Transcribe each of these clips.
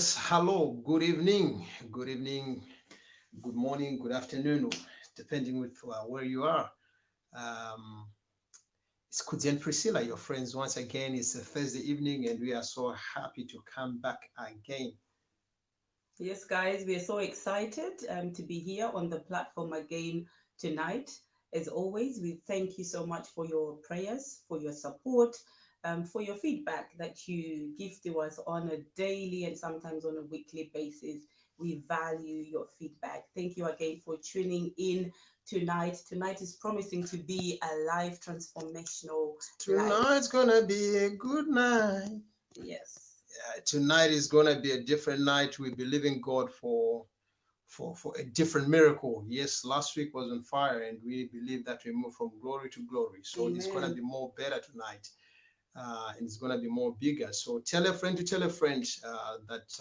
Yes, hello, good evening, good morning, good afternoon, depending with where you are. Um, it's Kudi and Priscilla, your friends. Once again, it's a Thursday evening, and we are so happy to come back again. Yes, guys, we are so excited to be here on the platform again tonight. As always, we thank you so much for your prayers, for your support, for your feedback that you give to us on a daily and sometimes on a weekly basis. We value your feedback. Thank you again for tuning in tonight. Tonight is promising to be a life transformational life. Tonight's gonna be a good night. Yes. Tonight is gonna be a different night. We believe in God for a different miracle. Yes, last week was on fire, and we believe that we move from glory to glory. So it's gonna Amen. be more better tonight. And it's going to be more bigger. So tell a friend to tell a friend that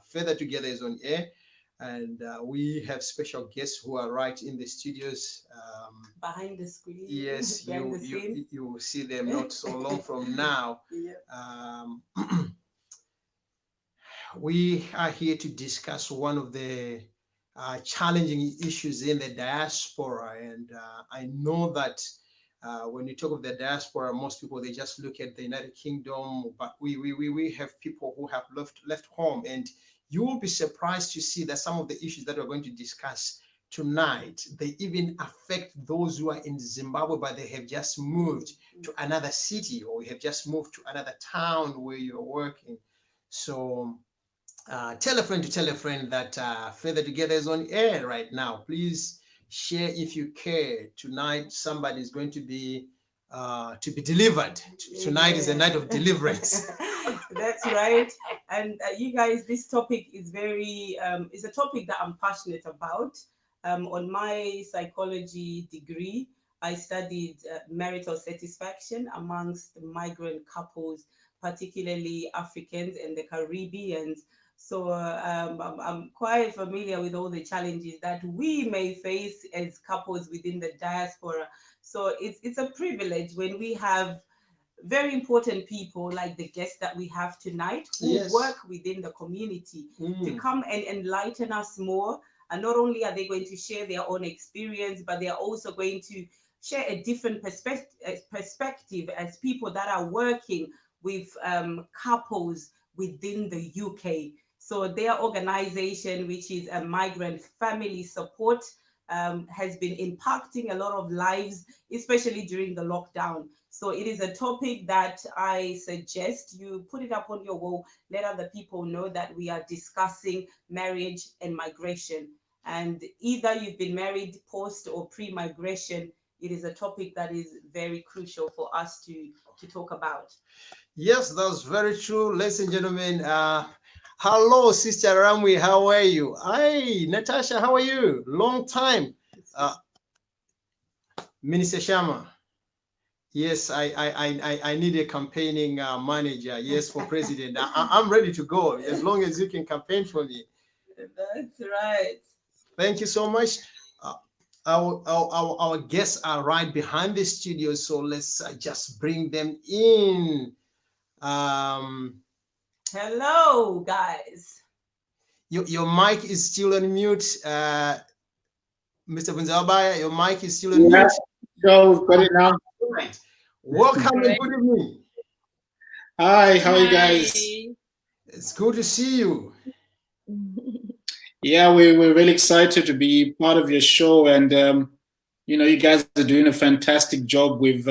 Further Together is on air. And we have special guests who are right in the studios. Behind the screen, Yes, behind you the you scene. you will see them not so long from now. Yeah. Um, we are here to discuss one of the challenging issues in the diaspora, and I know that when you talk of the diaspora, most people they just look at the United Kingdom, but we have people who have left home, and you will be surprised to see that some of the issues that we're going to discuss tonight they even affect those who are in Zimbabwe, but they have just moved to another city or have just moved to another town where you're working. So tell a friend to tell a friend that Further Together is on air right now. Please share if you care. Tonight, somebody is going to be delivered. Tonight is a Amen. night of deliverance. That's right. And you guys, this topic is is a topic that I'm passionate about. On my psychology degree, I studied marital satisfaction amongst migrant couples, particularly Africans and the Caribbeans. So I'm quite familiar with all the challenges that we may face as couples within the diaspora. So it's a privilege when we have very important people like the guests that we have tonight who Yes. work within the community to Mm. come and enlighten us more. And not only are they going to share their own experience, but they are also going to share a different perspective as people that are working with couples within the UK. So their organization, which is a migrant family support, has been impacting a lot of lives, especially during the lockdown. So it is a topic that I suggest you put it up on your wall. Let other people know that we are discussing marriage and migration. And either you've been married post or pre-migration, it is a topic that is very crucial for us to talk about. Yes, that's very true, ladies and gentlemen. Hello, Sister Ramwi. How are you? Hi, Natasha. How are you? Long time. Uh, Minister Shama. Yes, I need a campaigning manager. Yes, for president. I'm ready to go as long as you can campaign for me. That's right. Thank you so much. Uh, our guests are right behind the studio, so let's just bring them in. Um, Hello, guys. your mic is still on mute. Mr. Bvunzawabaya, your mic is still on Yeah, mute. so we've got it now. Right. Welcome and good evening. Hi, how are you guys? Hi. It's good to see you. Yeah, we're really excited to be part of your show, and you guys are doing a fantastic job with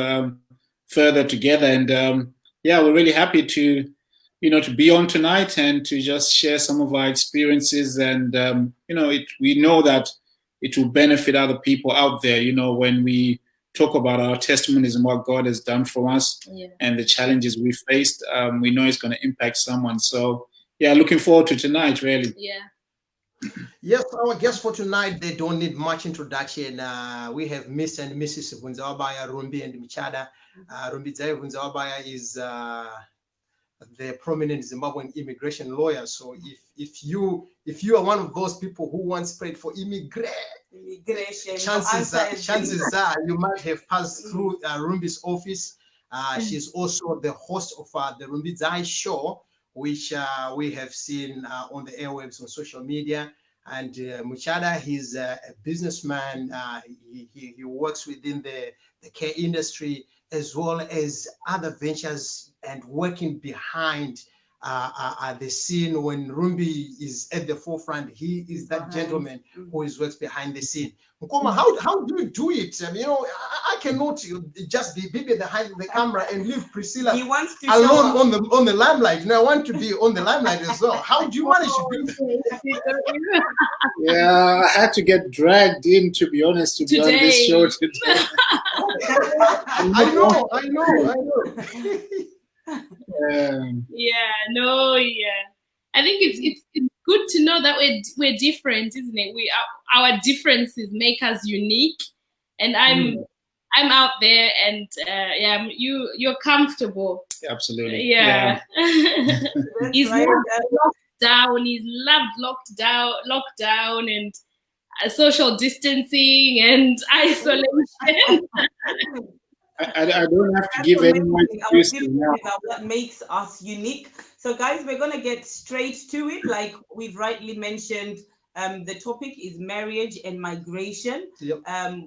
Further Together, and yeah, we're really happy to be on tonight and to just share some of our experiences, and we know that it will benefit other people out there. When we talk about our testimonies and what God has done for us, and the challenges we faced, we know it's going to impact someone. So yeah, looking forward to tonight, really. Yes, our guests for tonight, they don't need much introduction. We have Miss and Mrs. Bvunzawabaya, Rumbi and Michada. Rumbi Bvunzawabaya is the prominent Zimbabwean immigration lawyer. So if you are one of those people who once prayed for Immigration. chances are you might have passed through Rumbi's office. She's also the host of the Rumbidzai show, which we have seen on the airwaves on social media. And Muchada, he's a businessman. He works within the care industry as well as other ventures and working behind the scene. When Rumbi is at the forefront, he is that gentleman who is works behind the scene. Nkoma, how do you do it? I mean, I cannot just be behind the camera and leave Priscilla alone on the limelight. I want to be on the limelight as well. How do you manage to do that? Yeah, I had to get dragged in, to be honest, to be on this show today. I know. I think it's good to know that we're different, isn't it? Our differences make us unique, and I'm out there, and you're comfortable. Absolutely. Yeah. He's locked down. He's loved lockdown and social distancing and isolation. I don't have to give anyone excuses now. What makes us unique. So guys, we're going to get straight to it. Like we've rightly mentioned, the topic is marriage and migration. Yep.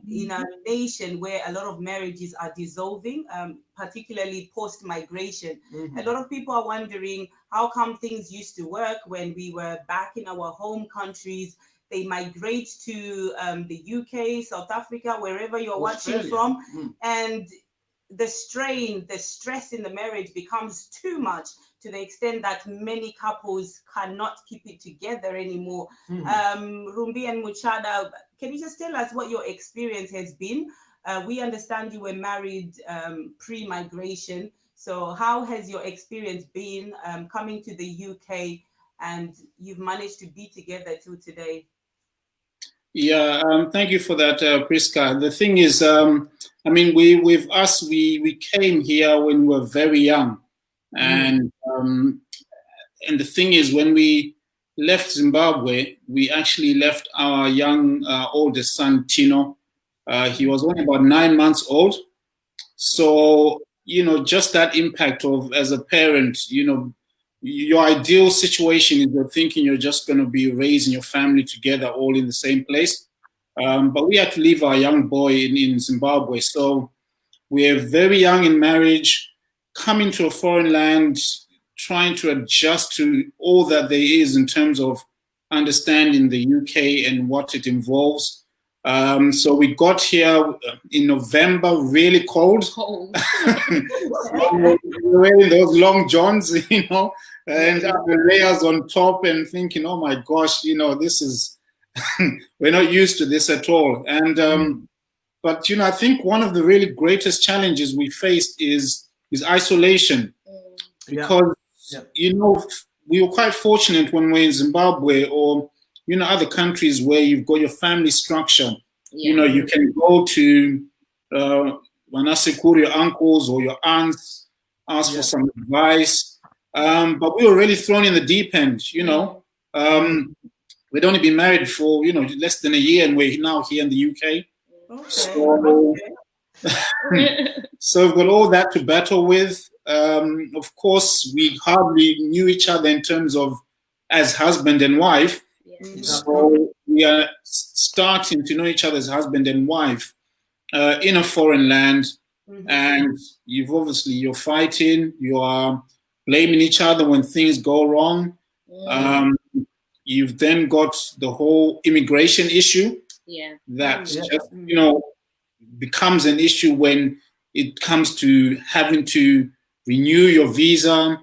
In a nation where a lot of marriages are dissolving, particularly post-migration. A lot of people are wondering, how come things used to work when we were back in our home countries? They migrate to the UK, South Africa, wherever you're watching from. And the strain, the stress in the marriage becomes too much to the extent that many couples cannot keep it together anymore. Rumbi and Muchada, can you just tell us what your experience has been? We understand you were married pre-migration. So how has your experience been coming to the UK and you've managed to be together till today? Yeah, thank you for that, Priska. The thing is, I mean, we came here when we were very young, and the thing is, when we left Zimbabwe, we actually left our young oldest son Tino. He was only about 9 months old, so just that impact of, as a parent, your ideal situation is you're thinking you're just going to be raising your family together all in the same place. But we had to leave our young boy in Zimbabwe. So we're very young in marriage, coming to a foreign land, trying to adjust to all that there is in terms of understanding the UK and what it involves. So we got here in November, really cold. So we're wearing those long johns, and the layers on top, and thinking, oh my gosh, this is, we're not used to this at all. And but I think one of the really greatest challenges we faced is isolation, because we were quite fortunate when we're in Zimbabwe or other countries where you've got your family structure. You can go to your uncles or your aunts, ask for some advice. But we were really thrown in the deep end. We'd only been married for less than a year, and we're now here in the UK. So we've got all that to battle with. Of course, we hardly knew each other in terms of as husband and wife. So we are starting to know each other as husband and wife in a foreign land, and you're fighting, you are blaming each other when things go wrong. You've then got the whole immigration issue that just becomes an issue when it comes to having to renew your visa.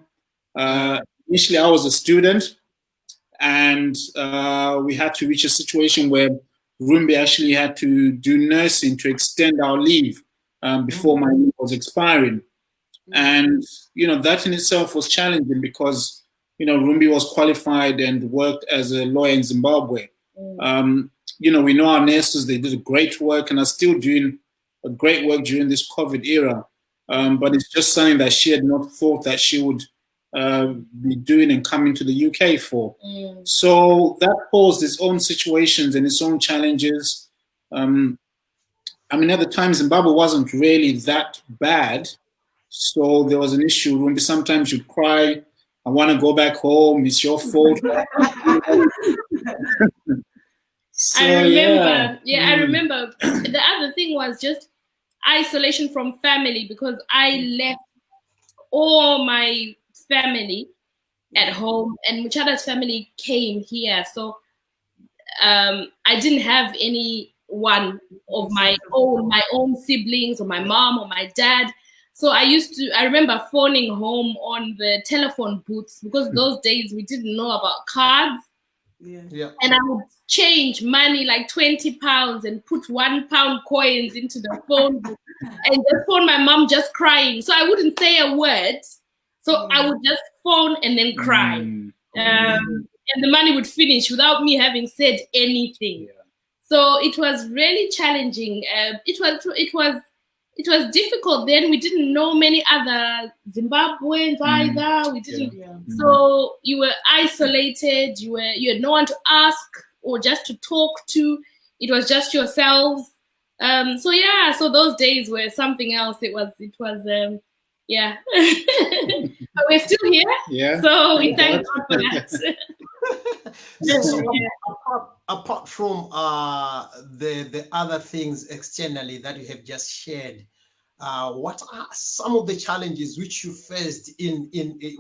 Initially, I was a student, and we had to reach a situation where Rumbi actually had to do nursing to extend our leave before my leave was expiring. And, that in itself was challenging because, Rumbi was qualified and worked as a lawyer in Zimbabwe. We know our nurses, they did a great work and are still doing a great work during this COVID era. But it's just something that she had not thought that she would be doing and coming to the UK for. So that posed its own situations and its own challenges. At the time, Zimbabwe wasn't really that bad. So there was an issue. Sometimes you'd cry I want to go back home. It's your fault. So, I remember, yeah. I remember. The other thing was just isolation from family, because I left all my family at home, and Muchada's family came here. So I didn't have any one of my own siblings, or my mom or my dad. So I remember phoning home on the telephone booths, because those days we didn't know about cards. Yeah. And I would change money like £20 and put £1 coins into the phone book and just phone my mom just crying. So I wouldn't say a word. So I would just phone and then cry. And the money would finish without me having said anything. Yeah. So it was really challenging. It was difficult then. We didn't know many other Zimbabweans either. We didn't. Yeah. So you were isolated. You had no one to ask or just to talk to. It was just yourselves. So yeah. So those days were something else. It was. Yeah. But we're still here. Yeah. So we thank God for that. So apart from the other things externally that you have just shared, what are some of the challenges which you faced in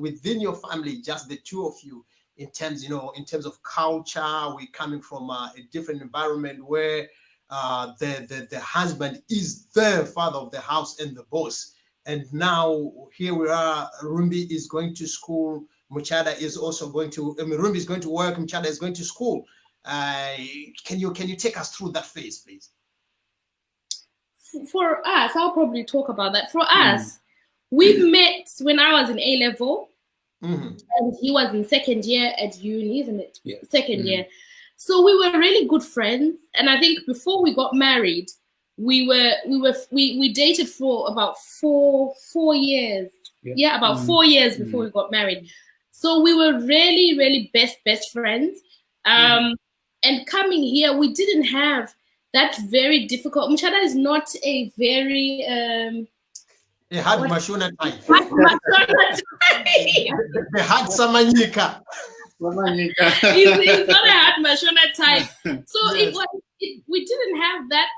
within your family, just the two of you, in terms of culture? We're coming from a different environment where the husband is the father of the house and the boss, and now here we are. Rumbi is going to school. Muchada is also going to. Rumbi is going to work. Muchada is going to school. Can you take us through that phase, please? For us, I'll probably talk about that. For us, we met when I was in A level, and he was in second year at uni, isn't it? Yeah. Second year. So we were really good friends, and I think before we got married, we dated for about four years. Yeah, about 4 years before we got married. So we were really, really best friends. And coming here, we didn't have that very difficult. Muchada is not a very A hard mashona type. The The hard samanyika. He's not a hard mashona type. So yes. We didn't have that.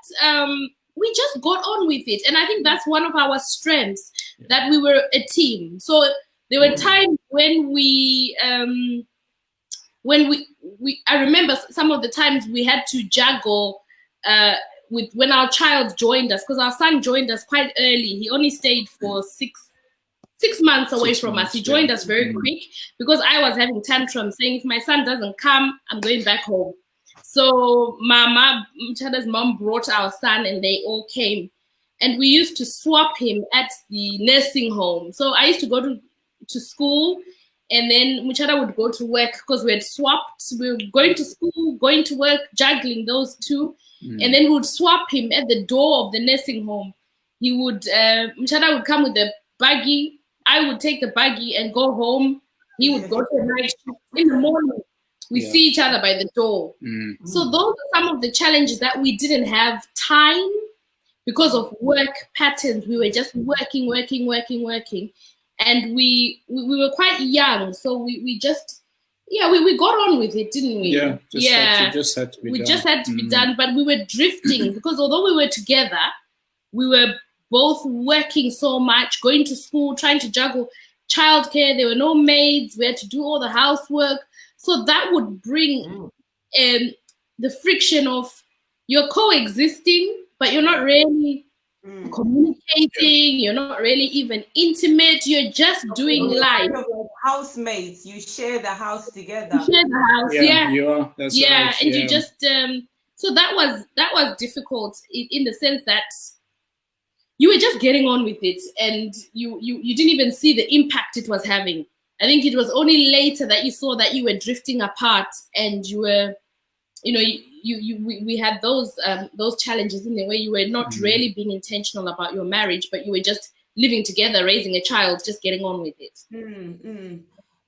We just got on with it, and I think that's one of our strengths, that we were a team. So there were times when I remember some of the times we had to juggle with when our child joined us, because our son joined us quite early. He only stayed for six months away from us. He joined us very quick, because I was having tantrums saying, if my son doesn't come, I'm going back home. So Muchada's mom brought our son, and they all came, and we used to swap him at the nursing home. So I used to go to school, and then Muchada would go to work, because we had swapped. We were going to school, going to work, juggling those two. And then we would swap him at the door of the nursing home. He would, Muchada would come with the buggy. I would take the buggy and go home. He would go to the night shift. In the morning, we see each other by the door. So those are some of the challenges, that we didn't have time because of work patterns. We were just working. And we were quite young, so we just we got on with it, didn't we? Just had to be done. Just had to be done, but we were drifting because although we were together, we were both working so much, going to school, trying to juggle childcare. There were no maids. We had to do all the housework, so that would bring the friction of you're coexisting, but you're not really communicating. You're not really even intimate. You're just doing life. Kind of like housemates. You share the house together. You share the house, You are. That's right. And you just so that was difficult in the sense that you were just getting on with it, and you didn't even see the impact it was having. I think it was only later that you saw that you were drifting apart, and you were, we had those challenges in the way you were not really being intentional about your marriage, but you were just living together, raising a child, just getting on with it.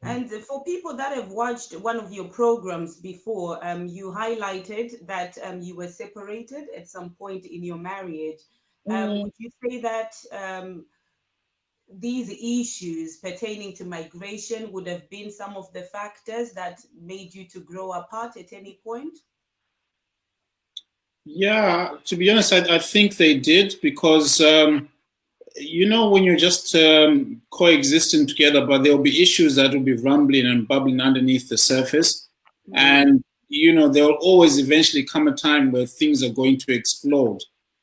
And for people that have watched one of your programs before, you highlighted that you were separated at some point in your marriage. Would you say that these issues pertaining to migration would have been some of the factors that made you to grow apart at any point? Yeah, to be honest, I think they did because, when you're just coexisting together, but there'll be issues that will be rumbling and bubbling underneath the surface. And, there will always eventually come a time where things are going to explode.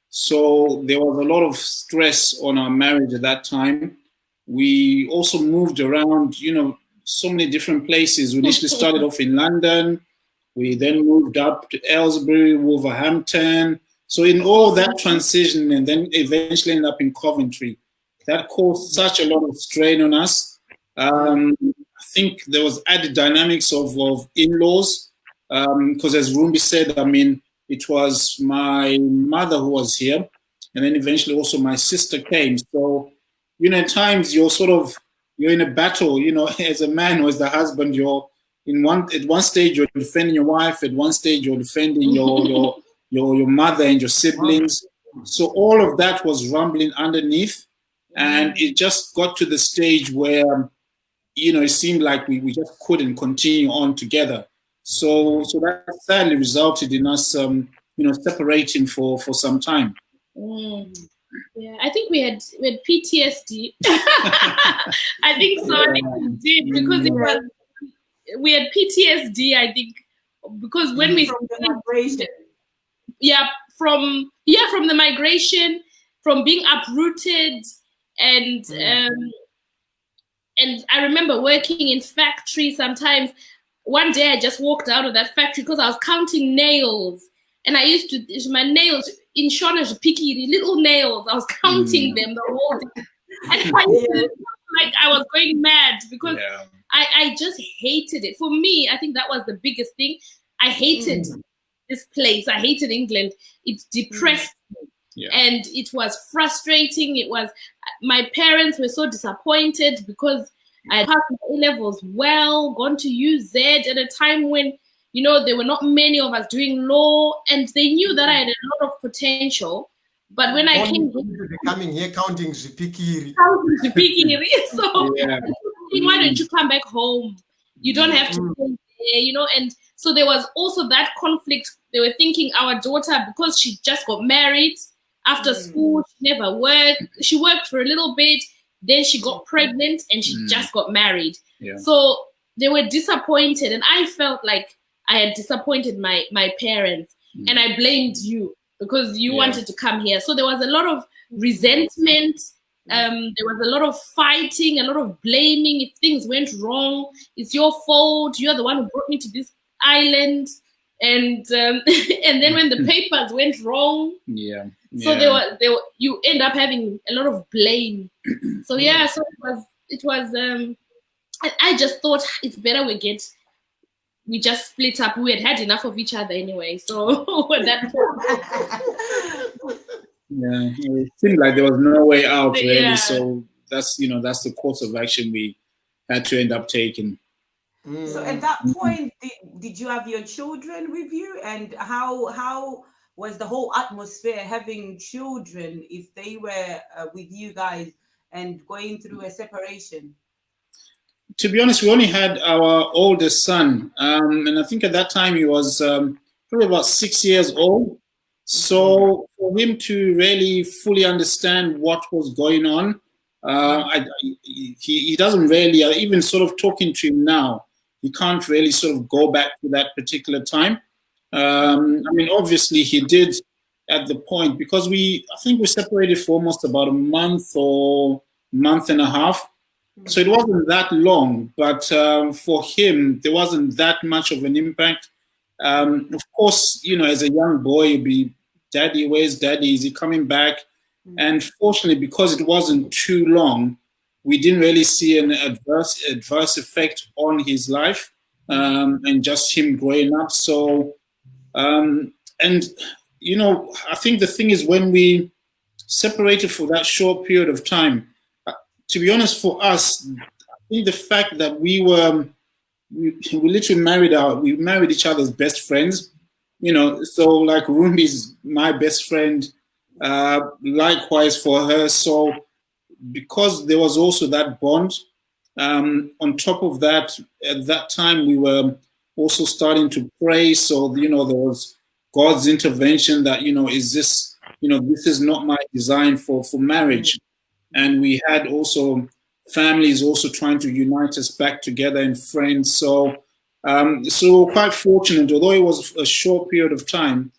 So there was a lot of stress on our marriage at that time. We also moved around, so many different places. We initially started off in London. We then moved up to Aylesbury, Wolverhampton. So in all that transition, and then eventually ended up in Coventry, that caused such a lot of strain on us. I think there was added dynamics of in-laws, because as Rumbi said, it was my mother who was here, and then eventually also my sister came. So, at times you're in a battle, as a man or as the husband, at one stage you're defending your wife, at one stage you're defending your mother and your siblings. So all of that was rumbling underneath, and it just got to the stage where it seemed like we just couldn't continue on together. So that sadly resulted in us separating for some time. Yeah, I think we had PTSD. I think so. I think we did because we had PTSD. I think because when we from the migration, from the migration, from being uprooted, and I remember working in factory sometimes. One day I just walked out of that factory because I was counting nails, and I used to my nails in Shona picky little nails. I was counting them the whole day, and I like I was going mad because I just hated it. For me, I think that was the biggest thing. I hated this place. I hated England. It depressed me, and it was frustrating. It was my parents were so disappointed because I had passed my A-levels well, gone to UZ at a time when, there were not many of us doing law, and they knew that I had a lot of potential. But when I came coming here counting Zipikiri. So why don't you come back home? You don't have to stay there, and so there was also that conflict. They were thinking our daughter, because she just got married after school, she never worked. She worked for a little bit. Then she got pregnant and she just got married. Yeah. So they were disappointed, and I felt like I had disappointed my parents, and I blamed you because you wanted to come here. So there was a lot of resentment. There was a lot of fighting, a lot of blaming. If things went wrong, it's your fault. You're the one who brought me to this island. And and then when the papers went wrong, so you end up having a lot of blame. So so it was. I just thought it's better we just split up. We had enough of each other anyway. So that. It seemed like there was no way out really. So that's the course of action we had to end up taking. So at that point, did you have your children with you, and how was the whole atmosphere having children if they were with you guys and going through a separation? To be honest, we only had our oldest son, and I think at that time he was probably about 6 years old. So for him to really fully understand what was going on, he doesn't really, even sort of talking to him now, he can't really sort of go back to that particular time. Obviously he did at the point, because I think we separated for almost about a month or month and a half. So it wasn't that long, but for him, there wasn't that much of an impact. Of course, as a young boy, you'd be, Daddy, where's Daddy? Is he coming back? And fortunately, because it wasn't too long, we didn't really see an adverse effect on his life and just him growing up. So, I think the thing is, when we separated for that short period of time, to be honest, for us, I think the fact that we literally married each other as best friends, so like Rumbi's my best friend, likewise for her. So because there was also that bond. On top of that, at that time we were also starting to pray. So there was God's intervention that is this this is not my design for marriage, and we had also families also trying to unite us back together and friends. So we're quite fortunate, although it was a short period of time.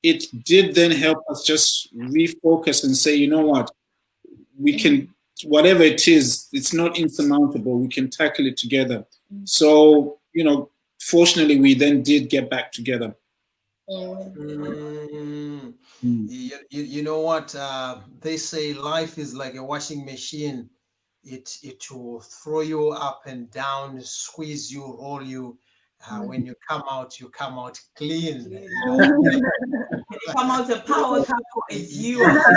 It did then help us just refocus and say, you know what, we can, whatever it is, it's not insurmountable. We can tackle it together. So, fortunately, we then did get back together. You know what? They say life is like a washing machine. It will throw you up and down, squeeze you, roll you. When you come out clean. You come out a power couple as you are.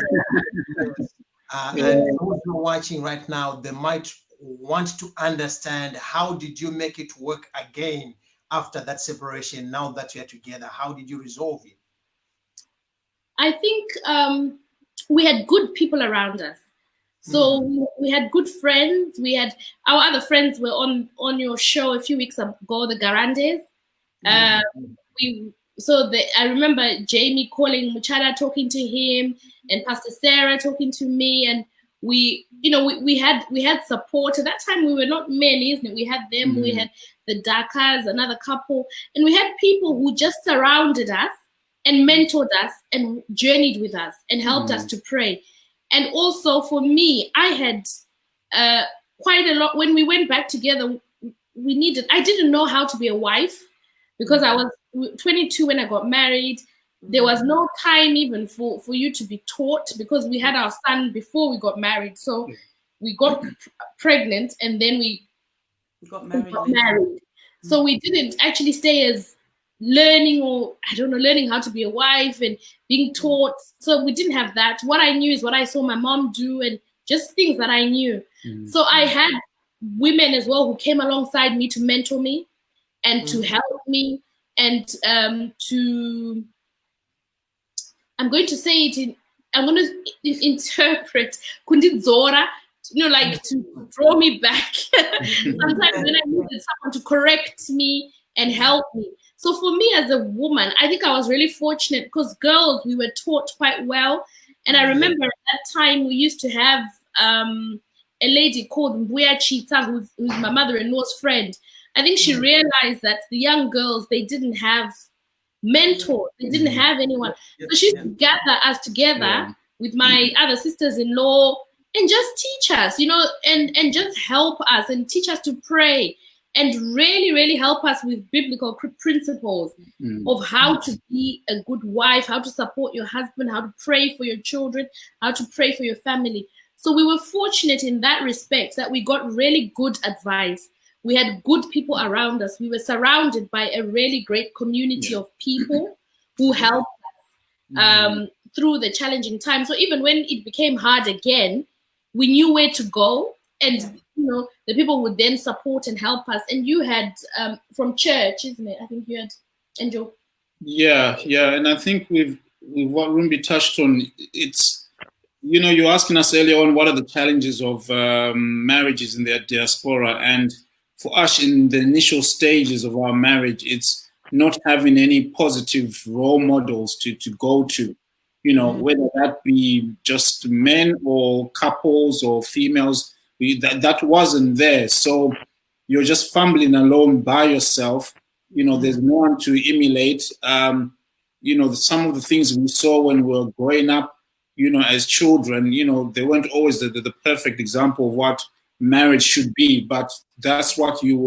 And those who are watching right now, they might want to understand, how did you make it work again after that separation? Now that you're together, how did you resolve it? I think we had good people around us. So we had good friends. We had our other friends were on your show a few weeks ago, the Garandes. I remember Jamie calling Muchada, talking to him, and Pastor Sarah talking to me, and we had support. At that time we were not many, isn't it? We had them, we had the Dakas, another couple, and we had people who just surrounded us and mentored us and journeyed with us and helped us to pray. And also for me, I had quite a lot. When we went back together, I didn't know how to be a wife, because I was 22 when I got married. There was no time even for you to be taught, because we had our son before we got married. So we got pregnant and then we got married. So we didn't actually stay as learning how to be a wife and being taught. So we didn't have that. What I knew is what I saw my mom do and just things that I knew. So I had women as well who came alongside me to mentor me and to help me and I'm going to interpret kundidzora, like to draw me back. Sometimes when I needed someone to correct me and help me. So for me as a woman, I think I was really fortunate, because girls, we were taught quite well. And I remember at that time we used to have a lady called Mbuya Chita, who's my mother-in-law's friend. I think she realized that the young girls, they didn't have mentors, they didn't have anyone. So she used to gather us together with my other sisters-in-law and just teach us, and just help us and teach us to pray and really, really help us with biblical principles of how to be a good wife, how to support your husband, how to pray for your children, how to pray for your family. So we were fortunate in that respect that we got really good advice. We had good people around us. We were surrounded by a really great community of people who helped us through the challenging time. So even when it became hard again, we knew where to go, and the people would then support and help us. And you had from church, isn't it? I think you had Angel. Yeah, and I think with what Rumbi touched on, it's you're asking us earlier on what are the challenges of marriages in the diaspora, and for us in the initial stages of our marriage, it's not having any positive role models to go to, whether that be just men or couples or females, that wasn't there. So you're just fumbling alone by yourself. There's no one to emulate. Some of the things we saw when we were growing up, as children, they weren't always the perfect example of what marriage should be, but that's what you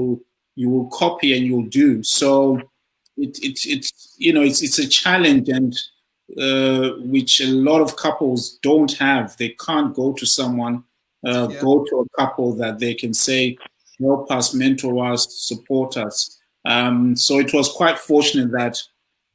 will copy and you'll do. So it's a challenge, and which a lot of couples don't have. They can't go to someone, go to a couple that they can say, help us, mentor us, support us. So it was quite fortunate that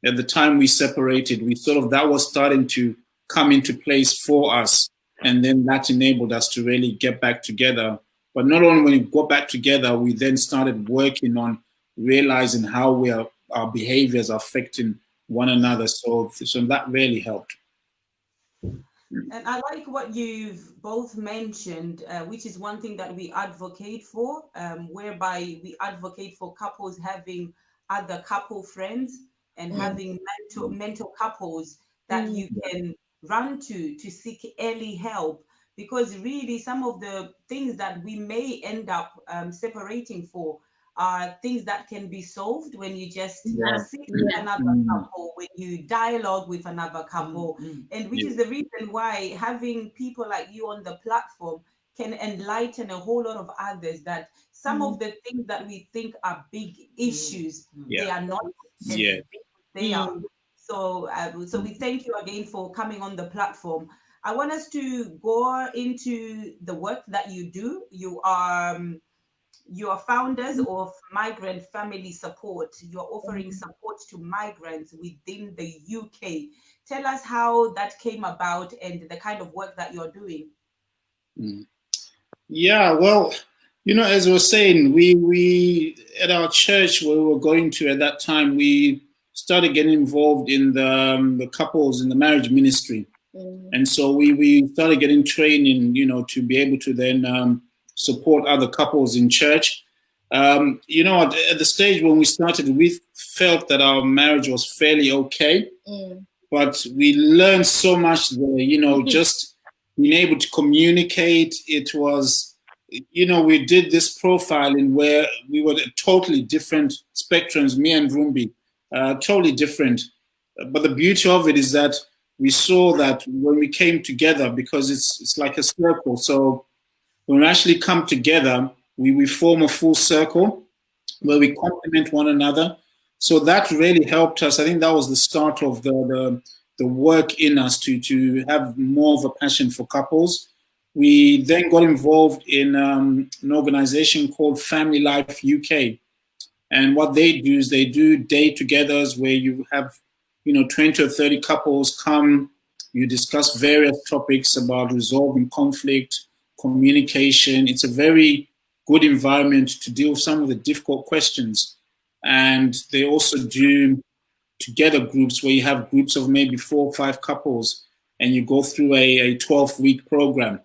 at the time we separated, that was starting to come into place for us. And then that enabled us to really get back together. But not only when we got back together, we then started working on realizing how our behaviors are affecting one another. So that really helped. And I like what you've both mentioned, which is one thing that we advocate for, whereby we advocate for couples having other couple friends and having mental couples that you can run to seek early help. Because really, some of the things that we may end up separating for are things that can be solved when you just Yeah. sit with another Mm. couple, when you dialogue with another couple, and which Yeah. is the reason why having people like you on the platform can enlighten a whole lot of others that some of the things that we think are big issues, they Yeah. are not as Yeah. big as they are. So, so we thank you again for coming on the platform. I want us to go into the work that you do. You are founders of Migrant Family Support. You're offering support to migrants within the UK. Tell us how that came about and the kind of work that you're doing. Mm. Yeah, well, as we were saying, we at our church where we were going to at that time, we started getting involved in the couples in the marriage ministry, and so we started getting training, to be able to then support other couples in church. At the stage when we started, we felt that our marriage was fairly okay, but we learned so much there. Just being able to communicate. It was, we did this profiling where we were at totally different spectrums, me and Rumbi, totally different. But the beauty of it is that we saw that when we came together, because it's like a circle. So when we actually come together, we form a full circle where we complement one another. So that really helped us. I think that was the start of the work in us to have more of a passion for couples. We then got involved in an organization called Family Life UK. And what they do is they do day-togethers where you have, 20 or 30 couples come, you discuss various topics about resolving conflict, communication. It's a very good environment to deal with some of the difficult questions. And they also do together groups where you have groups of maybe 4 or 5 couples and you go through a 12-week program,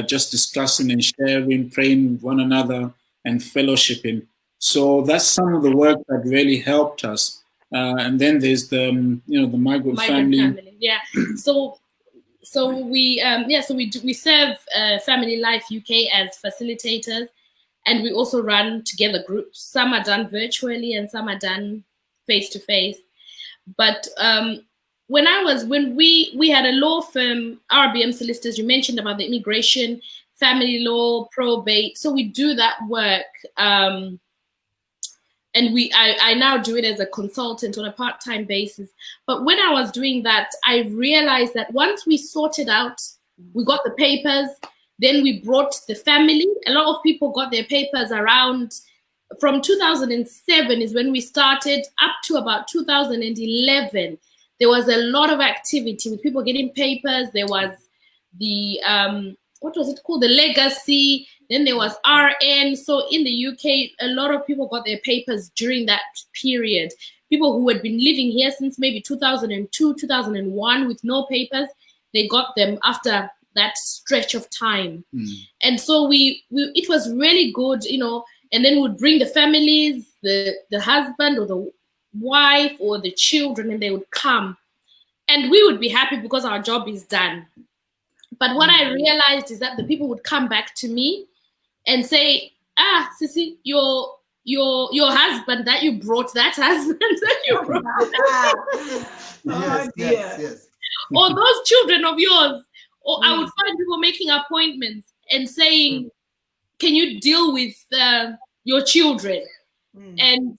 just discussing and sharing, praying with one another and fellowshipping. So that's some of the work that really helped us. And then there's the migrant family. Yeah. So we serve Family Life UK as facilitators, and we also run together groups. Some are done virtually and some are done face to face. But when we had a law firm, RBM Solicitors, you mentioned about the immigration, family law, probate. So we do that work. And I now do it as a consultant on a part-time basis. But when I was doing that, I realized that once we sorted out, we got the papers, then we brought the family. A lot of people got their papers around from 2007 is when we started up to about 2011. There was a lot of activity with people getting papers. There was the, what was it called? The legacy. Then there was RN. So in the UK, a lot of people got their papers during that period. People who had been living here since maybe 2002, 2001 with no papers, they got them after that stretch of time. And so it was really good, and then we'd bring the families, the husband or the wife or the children, and they would come. And we would be happy because our job is done. But what I realized is that the people would come back to me and say, Sissy, your husband that you brought, that husband that you brought. Yes. Or those children of yours. Or I would find people making appointments and saying, can you deal with your children? And,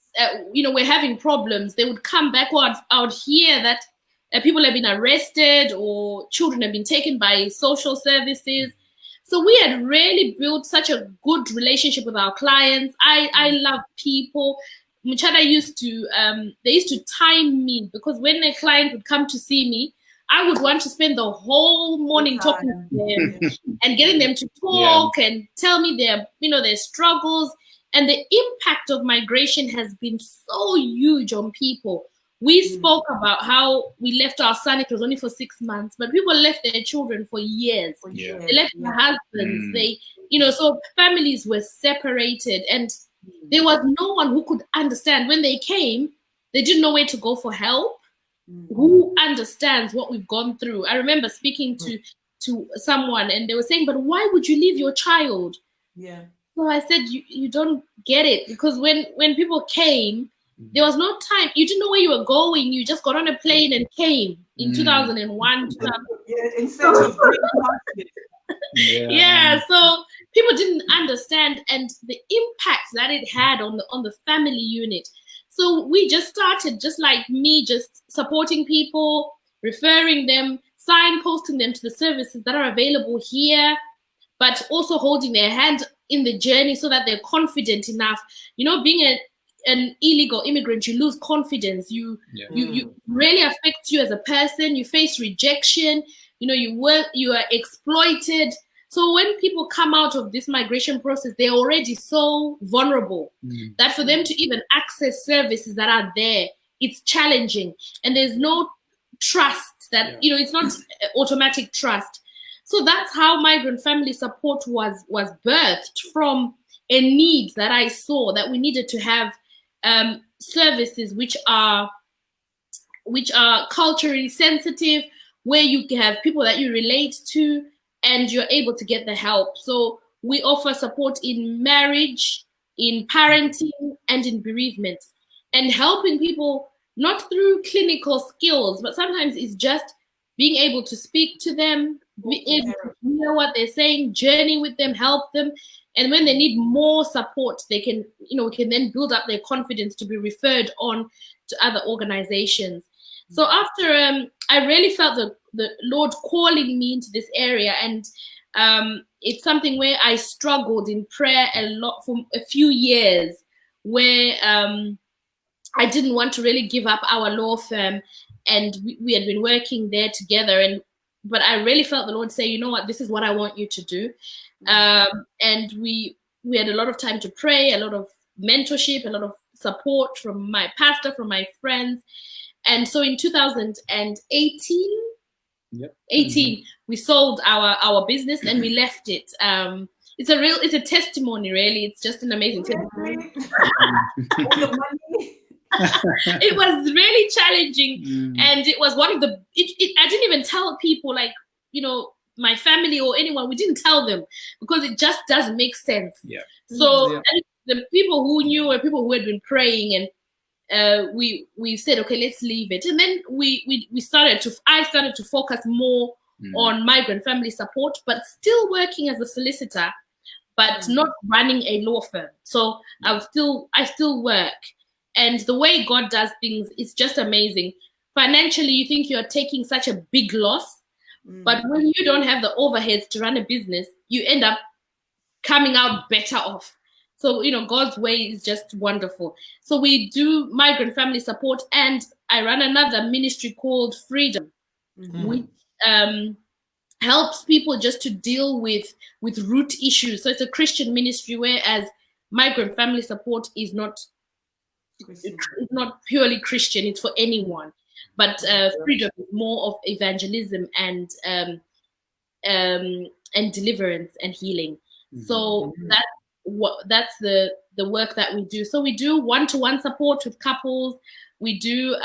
we're having problems. They would come back, or I would hear that people have been arrested or children have been taken by social services. So we had really built such a good relationship with our clients. I love people. Muchada used to, they used to time me, because when a client would come to see me, I would want to spend the whole morning talking to them and getting them to talk and tell me their struggles. And the impact of migration has been so huge on people. We spoke about how we left our son, it was only for 6 months, but people left their children for years. They left their husbands. They, so families were separated, and there was no one who could understand. When they came, they didn't know where to go for help. Who understands what we've gone through? I remember speaking to someone, and they were saying, but why would you leave your child? Yeah. So I said, you don't get it, because when people came, there was no time. You didn't know where you were going. You just got on a plane and came in 2001. In search of yeah, so people didn't understand, and the impact that it had on the family unit. So we just started, just like me, just supporting people, referring them, signposting them to the services that are available here, but also holding their hand in the journey so that they're confident enough. Being an illegal immigrant, you lose confidence. You really affects you as a person. You face rejection. You are exploited. So when people come out of this migration process, they're already so vulnerable that for them to even access services that are there, it's challenging. And there's no trust that, it's not automatic trust. So that's how migrant family support was birthed, from a need that I saw, that we needed to have services which are culturally sensitive, where you can have people that you relate to and you're able to get the help. So we offer support in marriage, in parenting, and in bereavement, and helping people not through clinical skills, but sometimes it's just being able to speak to them, be able to hear what they're saying, journey with them, help them. And when they need more support, they can, we can then build up their confidence to be referred on to other organizations. So after, I really felt the Lord calling me into this area, and it's something where I struggled in prayer a lot for a few years, where I didn't want to really give up our law firm, and we had been working there together, but I really felt the Lord say, you know what, this is what I want you to do. And we had a lot of time to pray, a lot of mentorship, a lot of support from my pastor, from my friends. And so in 2018, we sold our business and we left it. It's a testimony, really. It's just an amazing testimony. It was really challenging, and it was one of the. I didn't even tell people, like, my family or anyone. We didn't tell them because it just doesn't make sense. So the people who knew were people who had been praying, and we said, okay, let's leave it. And then I started to focus more on migrant family support, but still working as a solicitor, but not running a law firm. So I still work. And the way God does things is just amazing. Financially, you think you're taking such a big loss, but when you don't have the overheads to run a business, you end up coming out better off. So, God's way is just wonderful. So we do migrant family support, and I run another ministry called Freedom, which helps people just to deal with root issues. So it's a Christian ministry, whereas migrant family support is not purely Christian, it's for anyone. But Freedom is more of evangelism and deliverance and healing. So that's the work that we do. So we do one-to-one support with couples. We do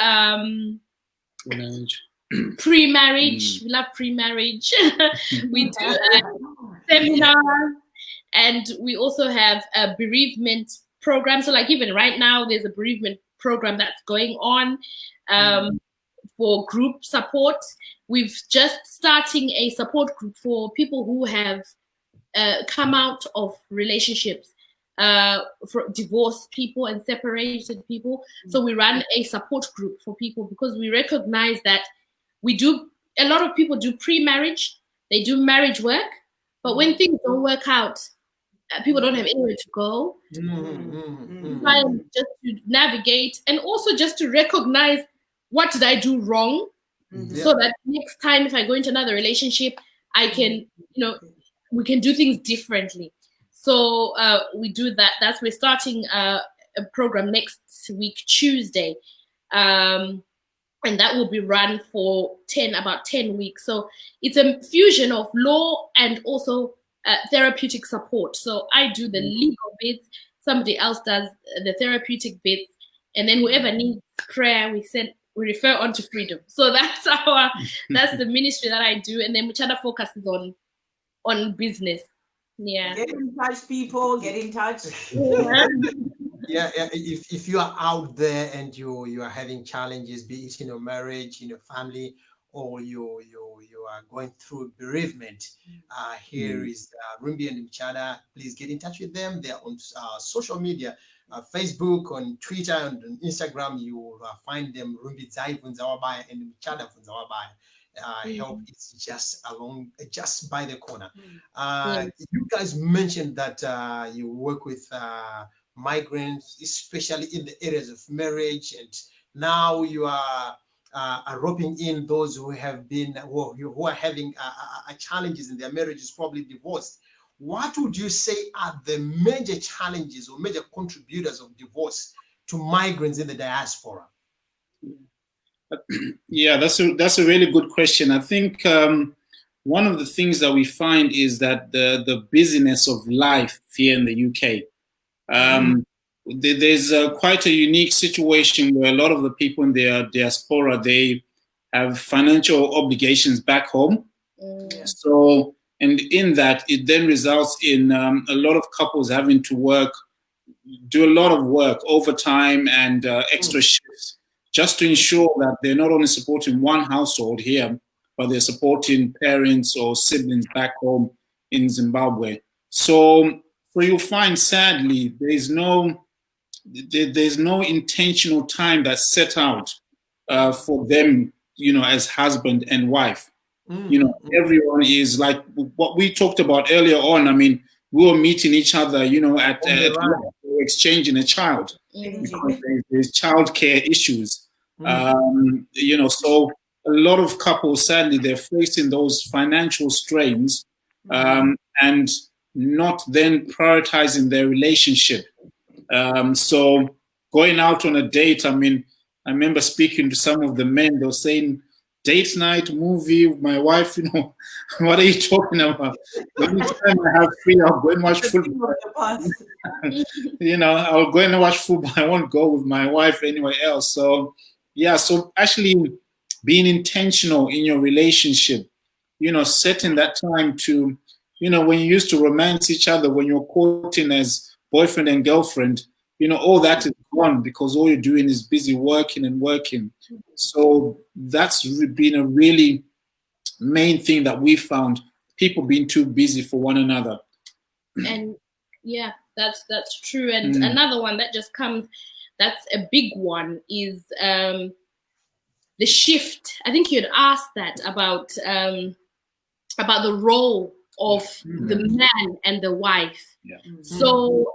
pre-marriage. We love pre-marriage. We do seminars, and we also have a bereavement program. So like even right now, there's a bereavement program that's going on for group support. We've just starting a support group for people who have come out of relationships, for divorced people and separated people. So we run a support group for people because we recognize that a lot of people do pre-marriage, they do marriage work, but when things don't work out, people don't have anywhere to go. Trying just to navigate, and also just to recognize, what did I do wrong? So that next time if I go into another relationship, I can, we can do things differently. So we do that. We're starting a program next week, Tuesday. And that will be run for about 10 weeks. So it's a fusion of law and also therapeutic support. So I do the legal bits, somebody else does the therapeutic bits, and then whoever needs prayer, we refer on to freedom. So that's the ministry that I do, and then which other focuses on business. Yeah. Get in touch, people. Get in touch. Yeah, if you are out there and you are having challenges, be it in your marriage, in your family, or you are going through bereavement, here is Rumbi and Mchada. Please get in touch with them. They are on social media, Facebook, on Twitter, and on Instagram. You will find them, Bvunzawabaya and Mchada Bvunzawabaya. Help is just by the corner. You guys mentioned that you work with migrants, especially in the areas of marriage, and now you are roping in those who have been who are having challenges in their marriages, probably divorced. What would you say are the major challenges or major contributors of divorce to migrants in the diaspora? Yeah, that's a really good question. I think one of the things that we find is that the busyness of life here in the UK. There's quite a unique situation where a lot of the people in their diaspora, they have financial obligations back home. So, and in that, it then results in a lot of couples having to do a lot of work, overtime and extra shifts, just to ensure that they're not only supporting one household here, but they're supporting parents or siblings back home in Zimbabwe. So you'll find, sadly, there's no intentional time that's set out for them, as husband and wife. Everyone is like what we talked about earlier on. I mean, we were meeting each other, at exchanging a child because there's childcare issues. So a lot of couples, sadly, they're facing those financial strains and not then prioritizing their relationship. So going out on a date, I mean, I remember speaking to some of the men, they were saying, date night, movie with my wife, what are you talking about? Anytime I have free, I'll go and watch football. I'll go and watch football. I won't go with my wife anywhere else. So, yeah, so actually being intentional in your relationship, setting that time to, when you used to romance each other, when you're courting as boyfriend and girlfriend, all that is gone because all you're doing is busy working and working. So that's been a really main thing that we found, people being too busy for one another. And yeah, that's true. And another one that just comes, that's a big one, is the shift. I think you'd asked that about the role of the man and the wife. So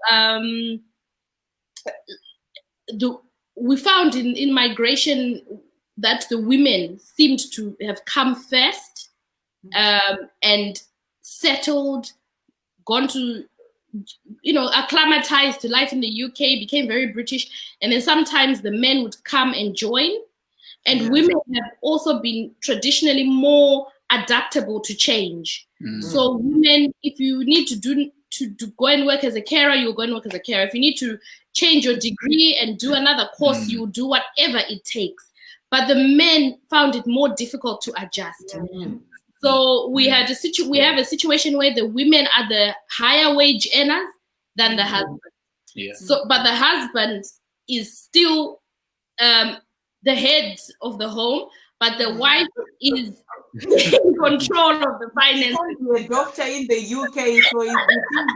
we found in migration that the women seemed to have come first and settled, gone to, acclimatized to life in the UK, became very British, and then sometimes the men would come and join. And women have also been traditionally more adaptable to change. So women, if you need to go and work as a carer, you'll go and work as a carer. If you need to change your degree and do another course, you'll do whatever it takes. But the men found it more difficult to adjust. So we have a situation where the women are the higher wage earners than the husband. So, but the husband is still the head of the home, but the wife is in control of the finances. You're a doctor in the UK, so it's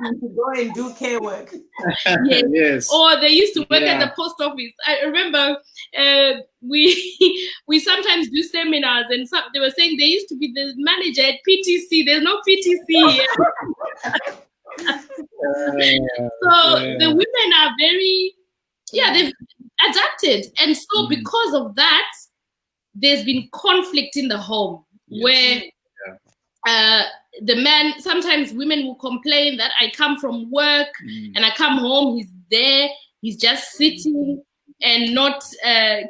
easy to go and do care work. Yes. Or they used to work at the post office. I remember we sometimes do seminars, and they were saying they used to be the manager at PTC. There's no PTC here. The women are very, they've adapted. And so because of that, there's been conflict in the home where the man, sometimes women will complain that I come from work and I come home, he's there, he's just sitting. and not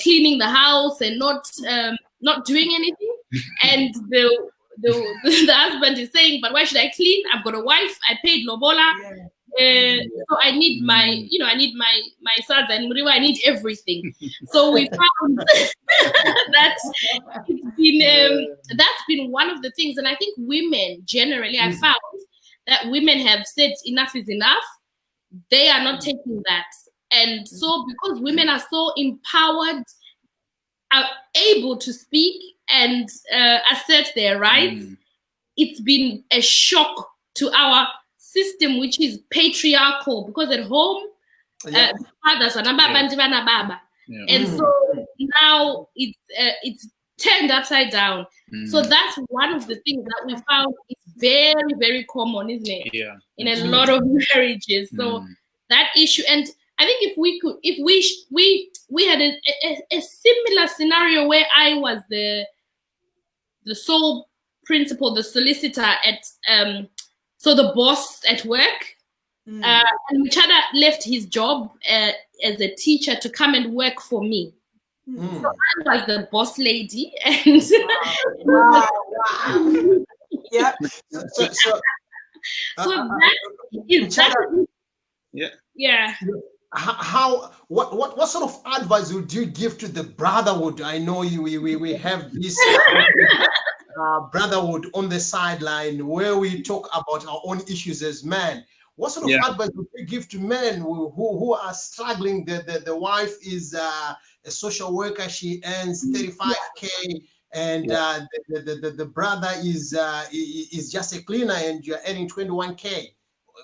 cleaning the house and not doing anything. And the husband is saying, but why should I clean? I've got a wife. I paid lobola. So I need my sons and Muriwa, I need everything. So we found that that's been one of the things. And I think women generally, I found that women have said enough is enough. They are not taking that. And so because women are so empowered, are able to speak and assert their rights, it's been a shock to our system, which is patriarchal, because at home, fathers are baba. And so now it's turned upside down. So that's one of the things that we found is very, very common, isn't it? Yeah. In a lot of marriages. So that issue, and I think we had a similar scenario where I was the sole principal, the solicitor at so the boss at work, and Michada left his job as a teacher to come and work for me. So I was the boss lady, and wow. Yeah. So yeah. What sort of advice would you give to the brotherhood? I know we have this brotherhood on the sideline where we talk about our own issues as men. What sort of advice would you give to men who are struggling? The wife is a social worker, she earns 35K, and the brother is just a cleaner and you're earning 21K.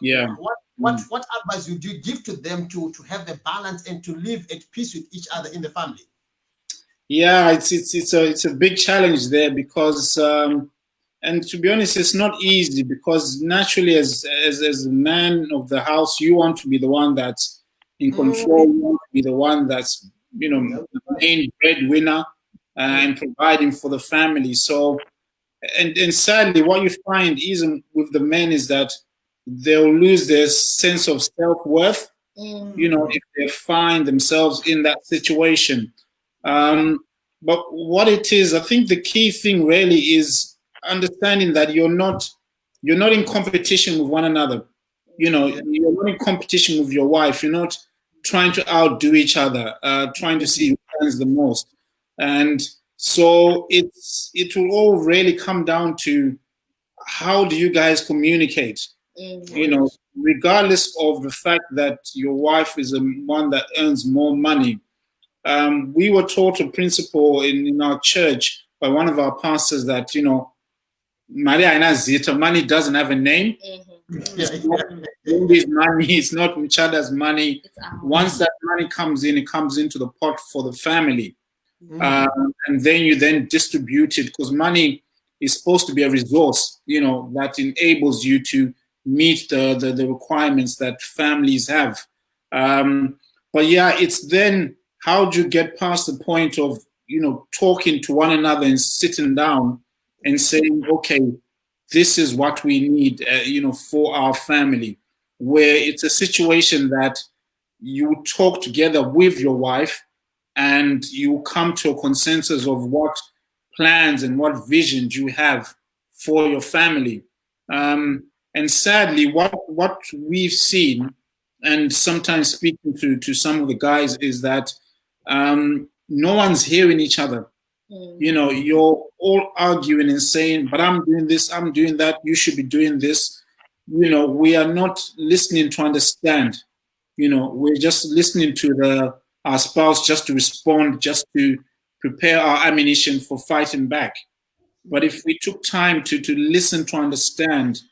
Yeah. What advice would you give to them to have the balance and to live at peace with each other in the family? Yeah, it's a big challenge there because and to be honest, it's not easy because naturally as a man of the house, you want to be the one that's in control, you want to be the one that's the main breadwinner and providing for the family. So and sadly what you find even with the men is that they'll lose their sense of self-worth, if they find themselves in that situation. But what it is, I think the key thing really is understanding that you're not in competition with one another. You're not in competition with your wife. You're not trying to outdo each other, trying to see who earns the most. And so it will all really come down to how do you guys communicate? Regardless of the fact that your wife is the one that earns more money. We were taught a principle in our church by one of our pastors that, money doesn't have a name. It's not money, it's not Michada's money. Once that money comes in, it comes into the pot for the family. And then you then distribute it because money is supposed to be a resource, that enables you to meet the requirements that families have. But yeah, it's then how do you get past the point of, talking to one another and sitting down and saying, okay, this is what we need, for our family, where it's a situation that you talk together with your wife and you come to a consensus of what plans and what visions you have for your family. And sadly, what we've seen, and sometimes speaking to some of the guys, is that no one's hearing each other. You're all arguing and saying, but I'm doing this, I'm doing that, you should be doing this. We are not listening to understand. We're just listening to our spouse just to respond, just to prepare our ammunition for fighting back. But if we took time to listen to understand,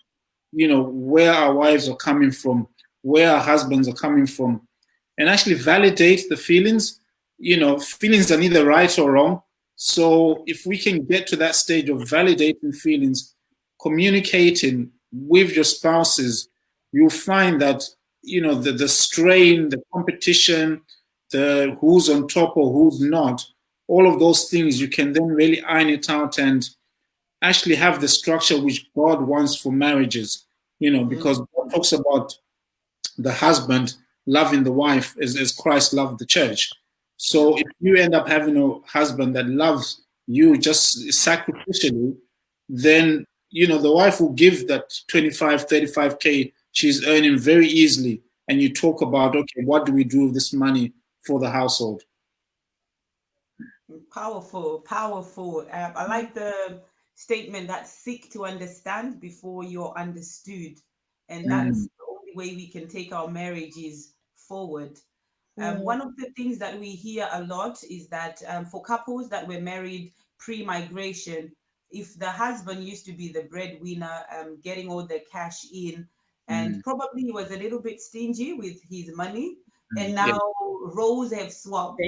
where our wives are coming from, where our husbands are coming from, and actually validate the feelings. Feelings are neither right or wrong. So if we can get to that stage of validating feelings, communicating with your spouses, you'll find that, the strain, the competition, the who's on top or who's not, all of those things, you can then really iron it out and actually have the structure which God wants for marriages, because God talks about the husband loving the wife as Christ loved the church. So if you end up having a husband that loves you just sacrificially, then, you know, the wife will give that 25, 35K she's earning very easily. And you talk about, okay, what do we do with this money for the household? Powerful, powerful. I like the statement that seek to understand before you're understood. And that's the only way we can take our marriages forward. One of the things that we hear a lot is that for couples that were married pre-migration, if the husband used to be the breadwinner, getting all the cash in, and probably he was a little bit stingy with his money, and now roles have swapped.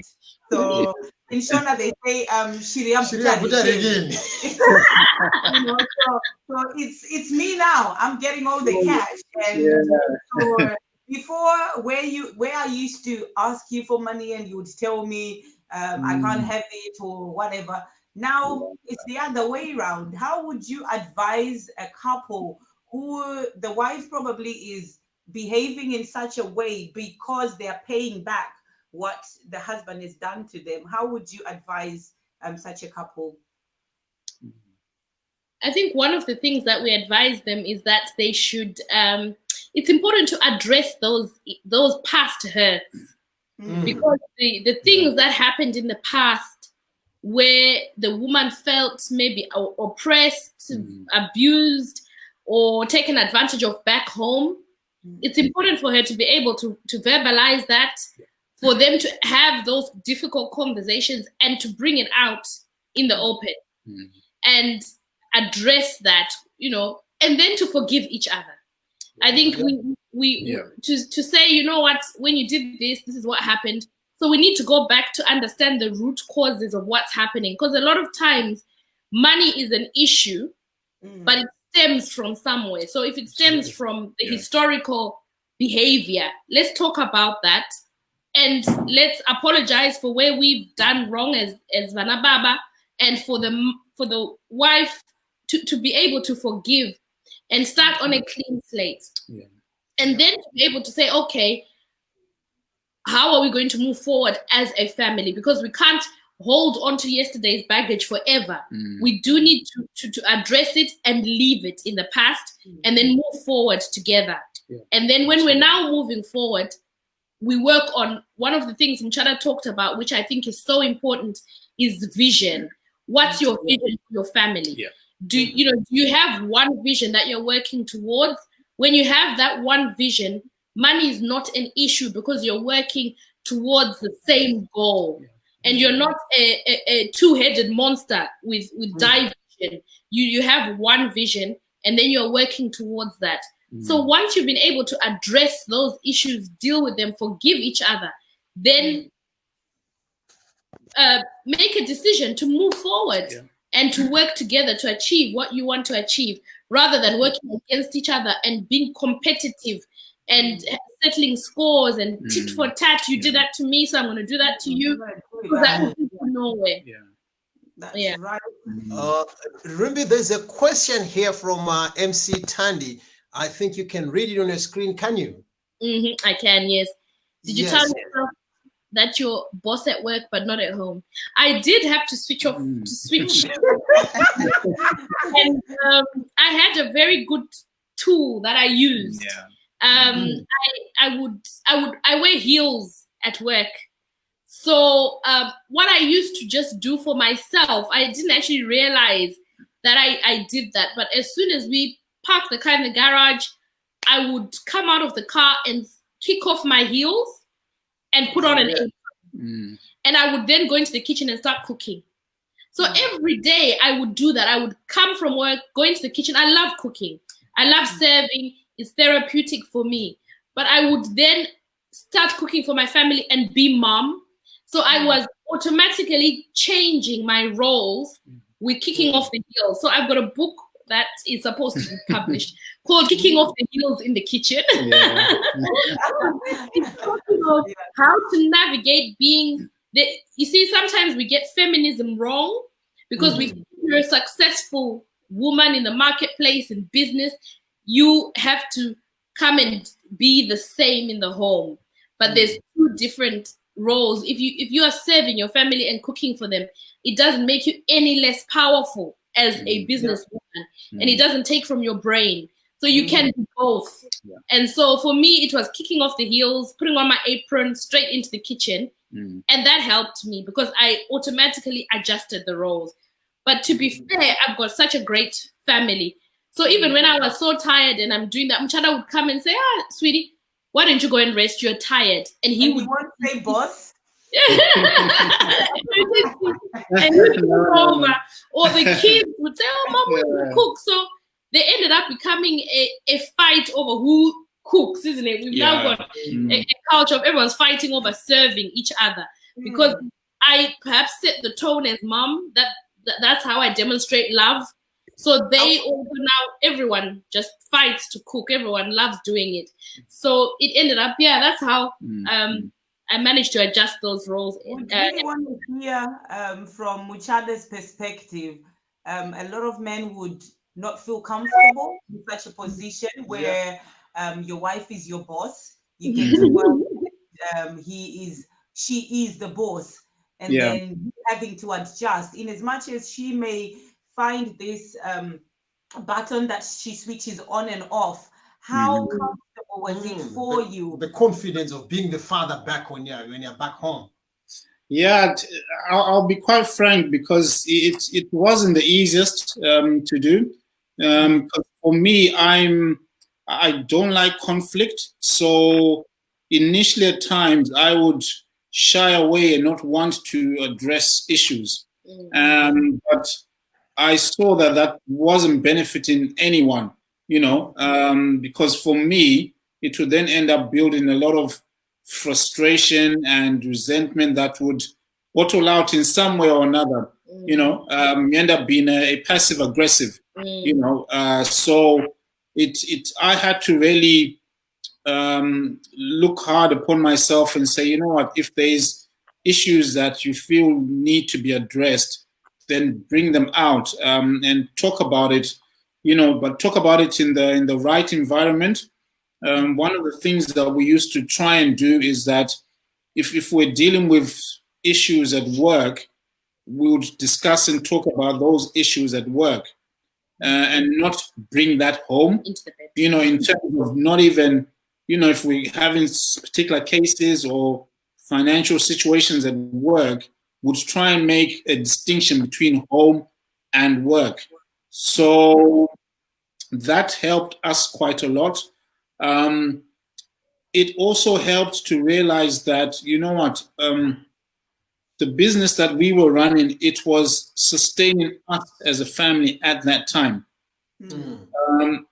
So in Shona they say Shiria again. You know, so it's me now. I'm getting all the cash, and so before where I used to ask you for money and you would tell me I can't have it or whatever. Now it's the other way around. How would you advise a couple who the wife probably is behaving in such a way because they are paying back what the husband has done to them? How would you advise such a couple? I think one of the things that we advise them is that they should it's important to address those past hurts, because the things that happened in the past where the woman felt maybe oppressed, abused, or taken advantage of back home, it's important for her to be able to verbalize that, for them to have those difficult conversations and to bring it out in the open and address that, you know, and then to forgive each other. I think we to say, you know what, when you did this is what happened. So we need to go back to understand the root causes of what's happening, because a lot of times money is an issue, but it stems from somewhere. So if it stems from the historical behavior, let's talk about that, and let's apologize for where we've done wrong as Vanababa, and for the wife to be able to forgive and start on a clean slate. And then to be able to say, okay, how are we going to move forward as a family? Because we can't hold on to yesterday's baggage forever. We do need to address it and leave it in the past, and then move forward together. And then when we're now moving forward, we work on one of the things Mchada talked about, which I think is so important, is vision. What's your vision for your family? Do you have one vision that you're working towards? When you have that one vision, money is not an issue, because you're working towards the same goal. And you're not a two-headed monster with division. You have one vision, and then you're working towards that. So once you've been able to address those issues, deal with them, forgive each other, then make a decision to move forward and to work together to achieve what you want to achieve, rather than working against each other and being competitive and settling scores and tit for tat. You did that to me, so I'm going to do that to you. That will lead to nowhere. That's right. Rimbi, there's a question here from MC Tandy. I think you can read it on your screen. Can you? I can, yes. Did you tell yourself that you're boss at work but not at home? I did have to switch off to switch. And I had a very good tool that I used. I wear heels at work. So what I used to just do for myself, I didn't actually realize that I did that. But as soon as we parked the car in the garage, I would come out of the car and kick off my heels and put on an apron. And I would then go into the kitchen and start cooking. So every day I would do that. I would come from work, go into the kitchen. I love cooking. I love serving. It's therapeutic for me. But I would then start cooking for my family and be mom. So I was automatically changing my roles with kicking off the heels. So I've got a book that is supposed to be published called Kicking Off the Heels in the Kitchen. It's talking of how to navigate being you see, sometimes we get feminism wrong, because we think you're a successful woman in the marketplace, in business, you have to come and be the same in the home. But there's two different roles, if you are serving your family and cooking for them, it doesn't make you any less powerful as a businesswoman, and it doesn't take from your brain. So you can do both. Yeah. And so for me, it was kicking off the heels, putting on my apron, straight into the kitchen. And that helped me because I automatically adjusted the roles. But to be fair, I've got such a great family. So even when I was so tired and I'm doing that, Mchada would come and say, sweetie, why don't you go and rest? You're tired. And he would won't say boss. and he would come over. Or the kids would say, oh, mom, we can cook. So they ended up becoming a fight over who cooks, isn't it? We've now got a culture of everyone's fighting over serving each other. Because I perhaps set the tone as mom, that's how I demonstrate love. So they also now, everyone just fights to cook. Everyone loves doing it. So it ended up, that's how I managed to adjust those roles. Would really want to hear from Muchada's perspective. A lot of men would not feel comfortable in such a position where your wife is your boss. You get to work, she is the boss. And then having to adjust, in as much as she may find this button that she switches on and off. How comfortable was it for you? The confidence of being the father back when you're back home. Yeah, I'll be quite frank, because it wasn't the easiest to do. For me, I don't like conflict. So initially at times I would shy away and not want to address issues. But I saw that wasn't benefiting anyone, because for me, it would then end up building a lot of frustration and resentment that would bottle out in some way or another. You end up being a passive aggressive, so I had to really look hard upon myself and say, you know what, if there's issues that you feel need to be addressed, then bring them out and talk about it, but talk about it in the right environment. One of the things that we used to try and do is that if we're dealing with issues at work, we would discuss and talk about those issues at work and not bring that home, in terms of not even, if we're having particular cases or financial situations at work, would try and make a distinction between home and work. So that helped us quite a lot. It also helped to realize that, the business that we were running, it was sustaining us as a family at that time.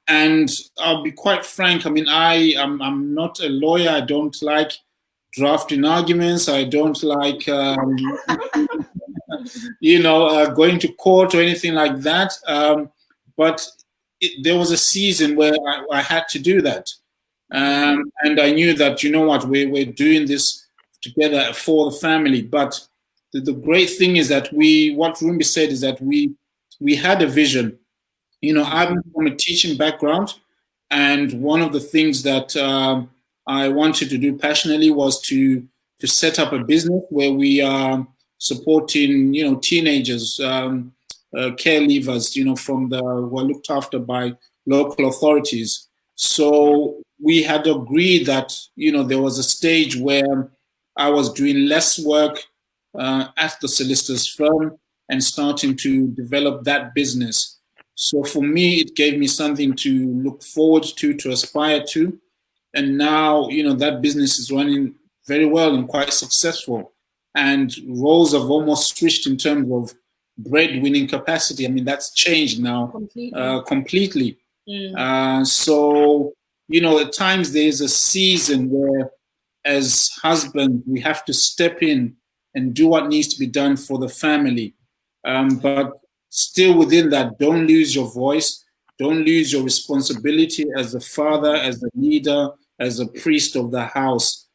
And I'll be quite frank, I'm not a lawyer. I don't like drafting arguments. I don't like, going to court or anything like that. But there was a season where I had to do that. And I knew that, we're doing this together for the family. But the great thing is that what Rumbi said is that we had a vision. I'm from a teaching background, and one of the things that I wanted to do passionately was to set up a business where we are supporting, teenagers, care leavers, who are looked after by local authorities. So we had agreed that, there was a stage where I was doing less work at the solicitor's firm and starting to develop that business. So for me, it gave me something to look forward to aspire to. And now, that business is running very well and quite successful. And roles have almost switched in terms of breadwinning capacity. That's changed now completely. So, at times there's a season where, as husbands, we have to step in and do what needs to be done for the family. But still within that, don't lose your voice. Don't lose your responsibility as a father, as a leader, as a priest of the house.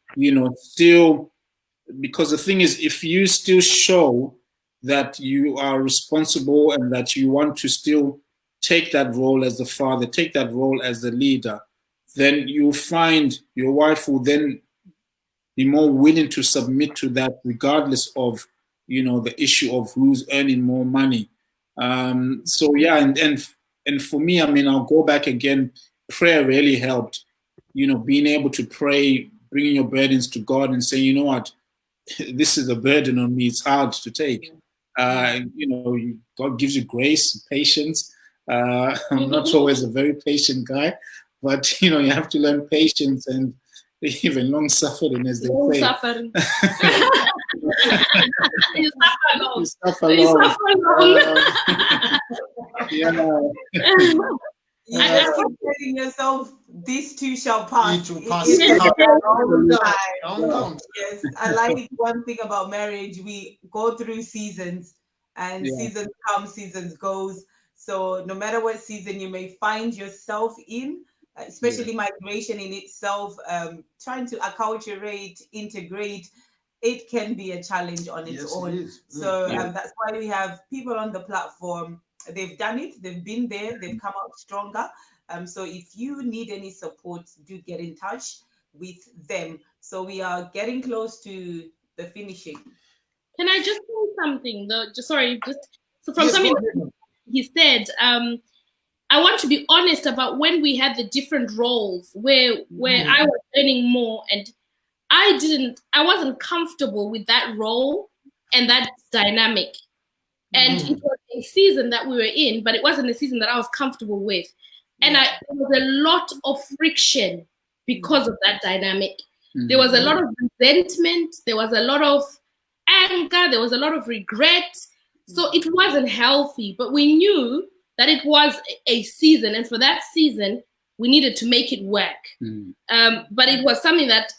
Still, because the thing is, if you still show that you are responsible and that you want to still take that role as the father, take that role as the leader, then you'll find your wife will then be more willing to submit to that, regardless of, you know, the issue of who's earning more money. So yeah, and for me, I mean, I'll go back again. Prayer really helped. You know, being able to pray, bringing your burdens to God, and saying, you know what, this is a burden on me. It's hard to take. You know, God gives you grace, patience. I'm not always a very patient guy, but you know, you have to learn patience and even long suffering, as they Long say. suffering. You suffer long. You suffer You long. suffer long. Yeah. You just keep telling yourself, "This too shall pass." It will pass. It is Calm all down. time. Calm down. Yes, I like one thing about marriage. We go through seasons, and Yeah. seasons come, seasons goes. So no matter what season you may find yourself in, especially migration in itself, trying to acculturate, integrate, it can be a challenge on its Yes, own. it is. So that's why we have people on the platform. They've done it. They've been there. They've come out stronger. So if you need any support, do get in touch with them. So we are getting close to the finishing. Can I just say something? Sorry, just so from Yes, something go ahead. he said. I want to be honest about when we had the different roles where I was earning more and I wasn't comfortable with that role and that dynamic. And it was a season that we were in, but it wasn't a season that I was comfortable with. And there was a lot of friction because of that dynamic. There was a lot of resentment. There was a lot of anger. There was a lot of regret. So it wasn't healthy, but we knew that it was a season. And for that season, we needed to make it work. But it was something that,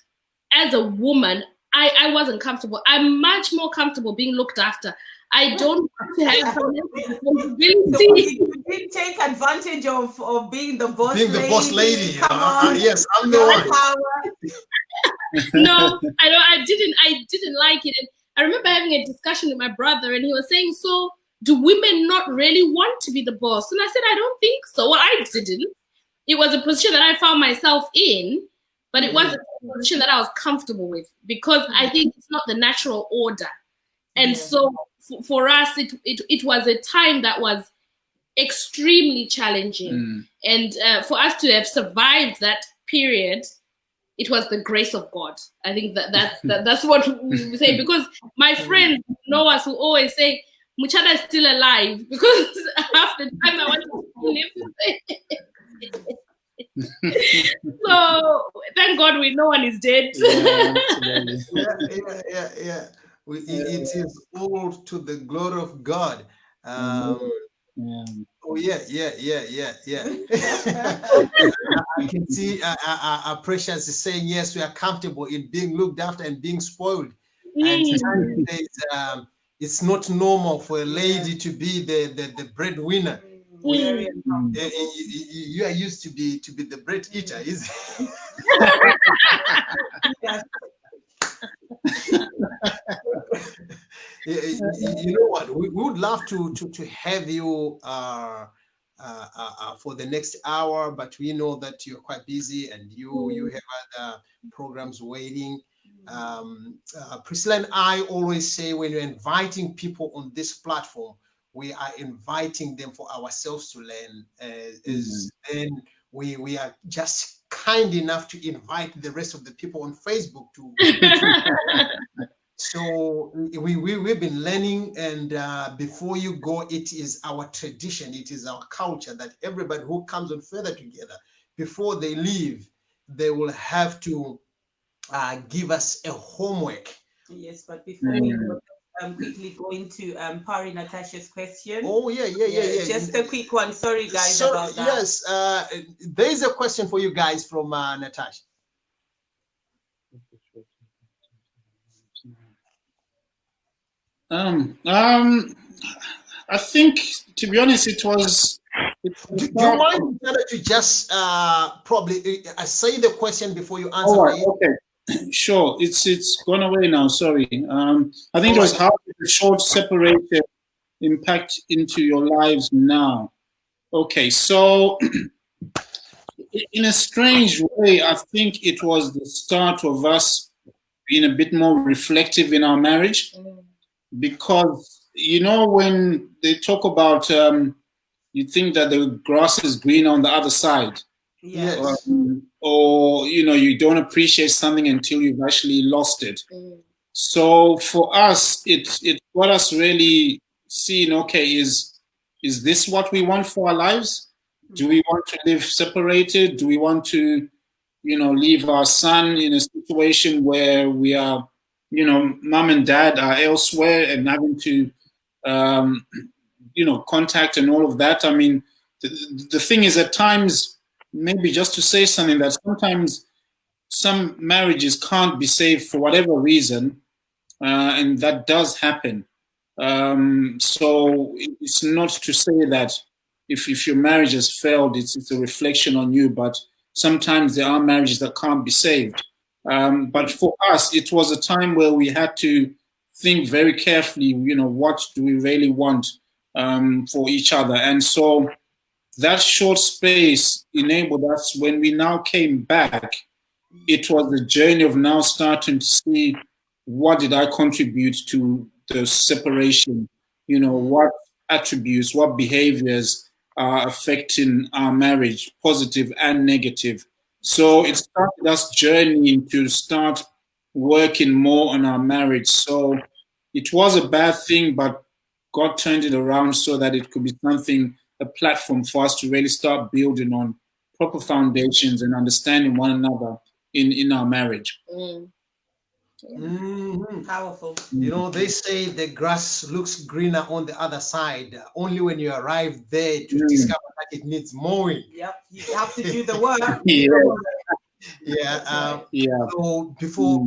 as a woman, I wasn't comfortable. I'm much more comfortable being looked after. I don't want to have responsibility. So you did take advantage of being the boss lady. Being the boss lady. Come on. Yes, I'm the one. Power. No, I didn't like it. And I remember having a discussion with my brother, and he was saying, so do women not really want to be the boss? And I said, I don't think so. Well, I didn't. It was a position that I found myself in, but it wasn't a position that I was comfortable with, because I think it's not the natural order. And so for us, it was a time that was extremely challenging. And for us to have survived that period, it was the grace of God. I think that's what we say, because my friends know us who always say, Muchada is still alive, because half the time I want to live. So thank God no one is dead. Yeah. It is all to the glory of God. Oh yeah. I can see our Precious is saying, yes, we are comfortable in being looked after and being spoiled. And it's not normal for a lady to be the breadwinner. You are used to be the bread eater, is it? You know what? We would love to have you for the next hour, but we know that you're quite busy and you have other programs waiting. Priscilla and I always say, when you're inviting people on this platform, we are inviting them for ourselves to learn. Then we are just kind enough to invite the rest of the people on Facebook to. So we've been learning, and before you go, it is our tradition, it is our culture that everybody who comes on Further Together, before they leave, they will have to give us a homework. Yes, but before we go, quickly go into Pari Natasha's question. Oh yeah. Just a quick one. Sorry guys about that. Yes, there is a question for you guys from Natasha. I think, to be honest, it was. Do you mind to just probably say the question before you answer? Okay. Sure, it's gone away now. Sorry. I think it was, how did the short separation impact into your lives now? Okay, so in a strange way, I think it was the start of us been a bit more reflective in our marriage, because when they talk about you think that the grass is green on the other side. Yes. Or you don't appreciate something until you've actually lost it. So for us, it got us really seeing, okay, is this what we want for our lives? Do we want to live separated? Do we want to leave our son in a situation where we are, mom and dad are elsewhere and having to contact and all of that? I mean, the thing is, at times, maybe just to say something, that sometimes some marriages can't be saved for whatever reason, and that does happen. So it's not to say that if your marriage has failed, it's a reflection on you, but sometimes there are marriages that can't be saved. But for us, it was a time where we had to think very carefully, what do we really want for each other? And so that short space enabled us, when we now came back, it was the journey of now starting to see, what did I contribute to the separation? What attributes, what behaviors are affecting our marriage, positive and negative. So it started us journeying to start working more on our marriage. So it was a bad thing, but God turned it around so that it could be something, a platform for us to really start building on proper foundations and understanding one another in our marriage. Powerful. They say the grass looks greener on the other side. Only when you arrive there to discover that it needs mowing. Yep, you have to do the work. So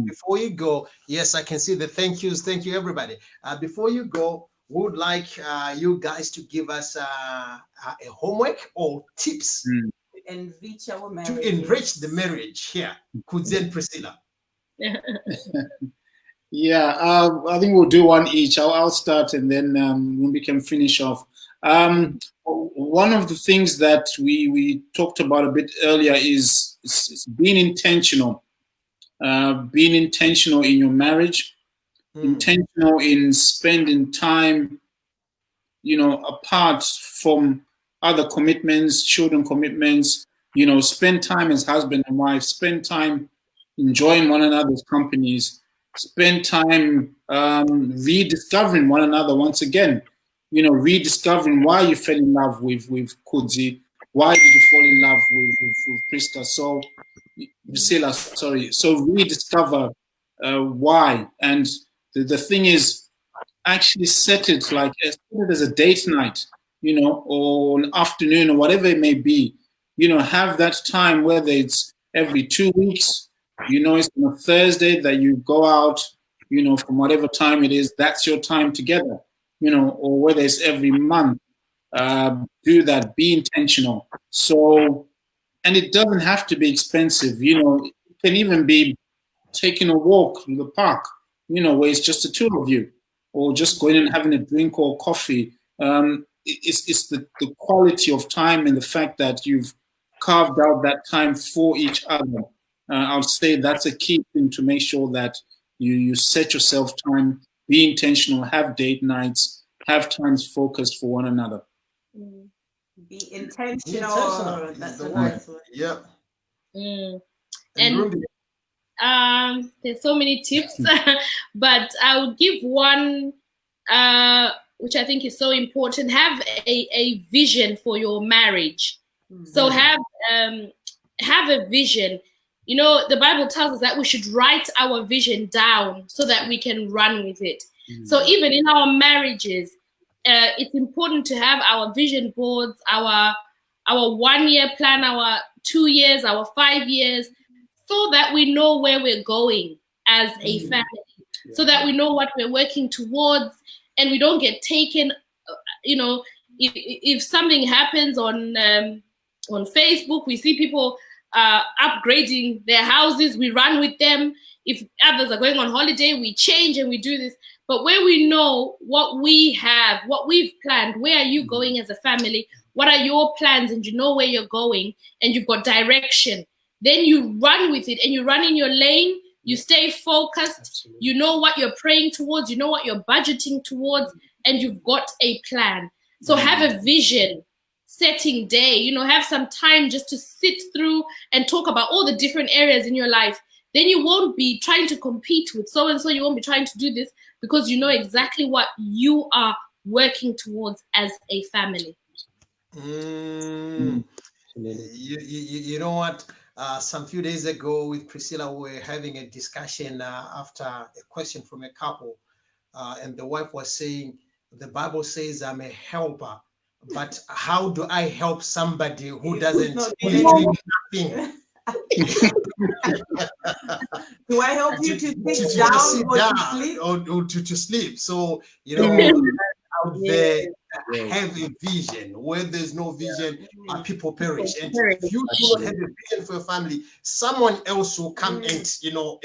before you go, yes, I can see the thank yous. Thank you, everybody. Before you go, we would like you guys to give us a homework or tips to enrich our marriage. To enrich the marriage here. Kudzi and Priscilla. I think we'll do one each. I'll start, and then we can finish off. One of the things that we talked about a bit earlier is being intentional. Being intentional in your marriage, intentional in spending time, apart from other commitments, children commitments. Spend time as husband and wife. Spend time enjoying one another's companies. Spend time rediscovering one another once again. Rediscovering why you fell in love with Kudzi. Why did you fall in love with Priscilla? Sorry. So rediscover why. And the thing is, actually set it as a date night, or an afternoon or whatever it may be. Have that time, whether it's every 2 weeks, it's on a Thursday that you go out, from whatever time it is, that's your time together, or whether it's every month, do that, be intentional. So, and it doesn't have to be expensive, it can even be taking a walk in the park, where it's just the two of you, or just going and having a drink or coffee. It's the quality of time and the fact that you've carved out that time for each other. I'll say that's a key thing to make sure that you set yourself time, be intentional, have date nights, have times focused for one another. Be intentional. That's the word. Yep. And there's so many tips, but I would give one, which I think is so important. Have a vision for your marriage. So have a vision. The Bible tells us that we should write our vision down so that we can run with it. So even in our marriages, it's important to have our vision boards, our 1 year plan, our 2 years, our 5 years, so that we know where we're going as a family, so that we know what we're working towards, and we don't get taken. If something happens on Facebook, we see people upgrading their houses, we run with them. If others are going on holiday, we change and we do this. But where we know what we have, what we've planned, where are you going as a family? What are your plans? And you know where you're going, and you've got direction. Then you run with it, and you run in your lane. You stay focused. Absolutely. You know what you're praying towards. You know what you're budgeting towards, and you've got a plan. So have a vision setting day. You know, have some time just to sit through and talk about all the different areas in your life. Then you won't be trying to compete with so and so. You won't be trying to do this because you know exactly what you are working towards as a family. You know what? Some few days ago with Priscilla, we were having a discussion after a question from a couple, and the wife was saying, the Bible says I'm a helper, but how do I help somebody who doesn't literally nothing? Do I help you to sit down or to sleep? Or to sleep? So, you know, out there have a vision. Where there's no vision, people perish. And if you don't have a vision for your family, someone else will come and, you know,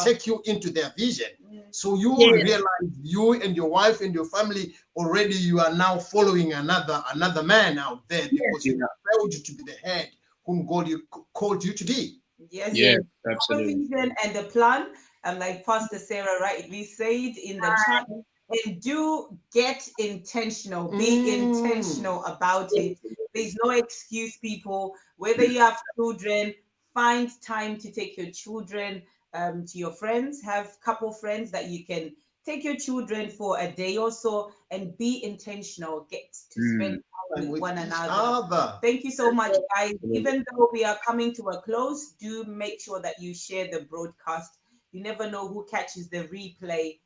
take you into their vision. So you will realize you and your wife and your family already, you are now following another man out there because you failed to be the head whom God called you to be. Yes, absolutely. Vision and the plan, like Pastor Sarah rightly said in the chat, and do get intentional. Be intentional about it. There's no excuse, people. Whether you have children, find time to take your children to your friends. Have couple friends that you can take your children for a day or so, and be intentional. Get to spend time with one another. Thank you so much, guys. Even though we are coming to a close, do make sure that you share the broadcast. You never know who catches the replay,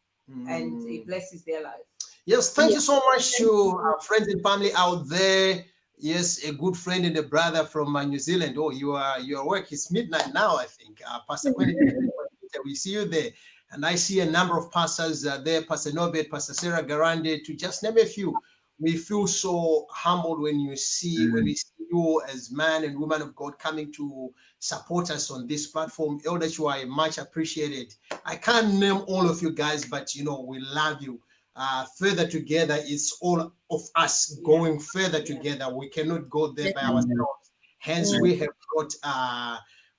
and it blesses their life. Yes, thank you so much to our friends and family out there. Yes, a good friend and a brother from New Zealand. Oh, your work is midnight now, I think. Pastor Quinn, we see you there. And I see a number of pastors there, Pastor Norbert, Pastor Sarah Garande, to just name a few. We feel so humbled when we see you as man and woman of God coming to support us on this platform. Elders, you are much appreciated. I can't name all of you guys, but you know, we love you. Further together, it's all of us going further together. We cannot go there by ourselves. Hence, we have got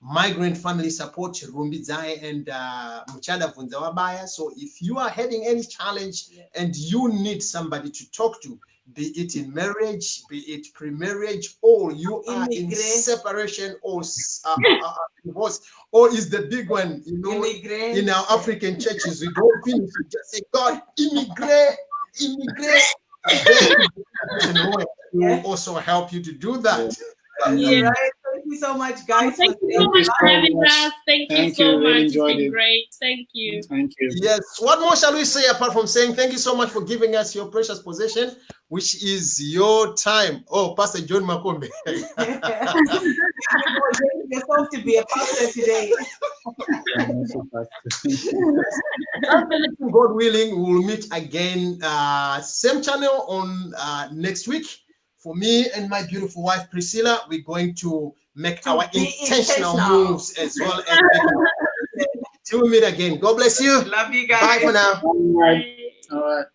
migrant family support, Rumbidzai and Bvunzawabaya. So if you are having any challenge and you need somebody to talk to, be it in marriage, be it pre-marriage, or you are in separation or divorce, or is the big one, you know, in our African churches, we don't finish, we just say, God, immigrate. We will also help you to do that. All right. Thank you so much, guys. Thank you so much for having us. Thank you so much. It's been great. Thank you. Thank you. Yes. What more shall we say apart from saying thank you so much for giving us your precious possession, which is your time. Oh, Pastor John Makombe. Yourself to be a pastor today. God willing, we'll meet again, same channel on next week. For me and my beautiful wife Priscilla, we're going to make our intentional moves as well as till we meet again. God bless you. Love you guys. Bye for now. All right.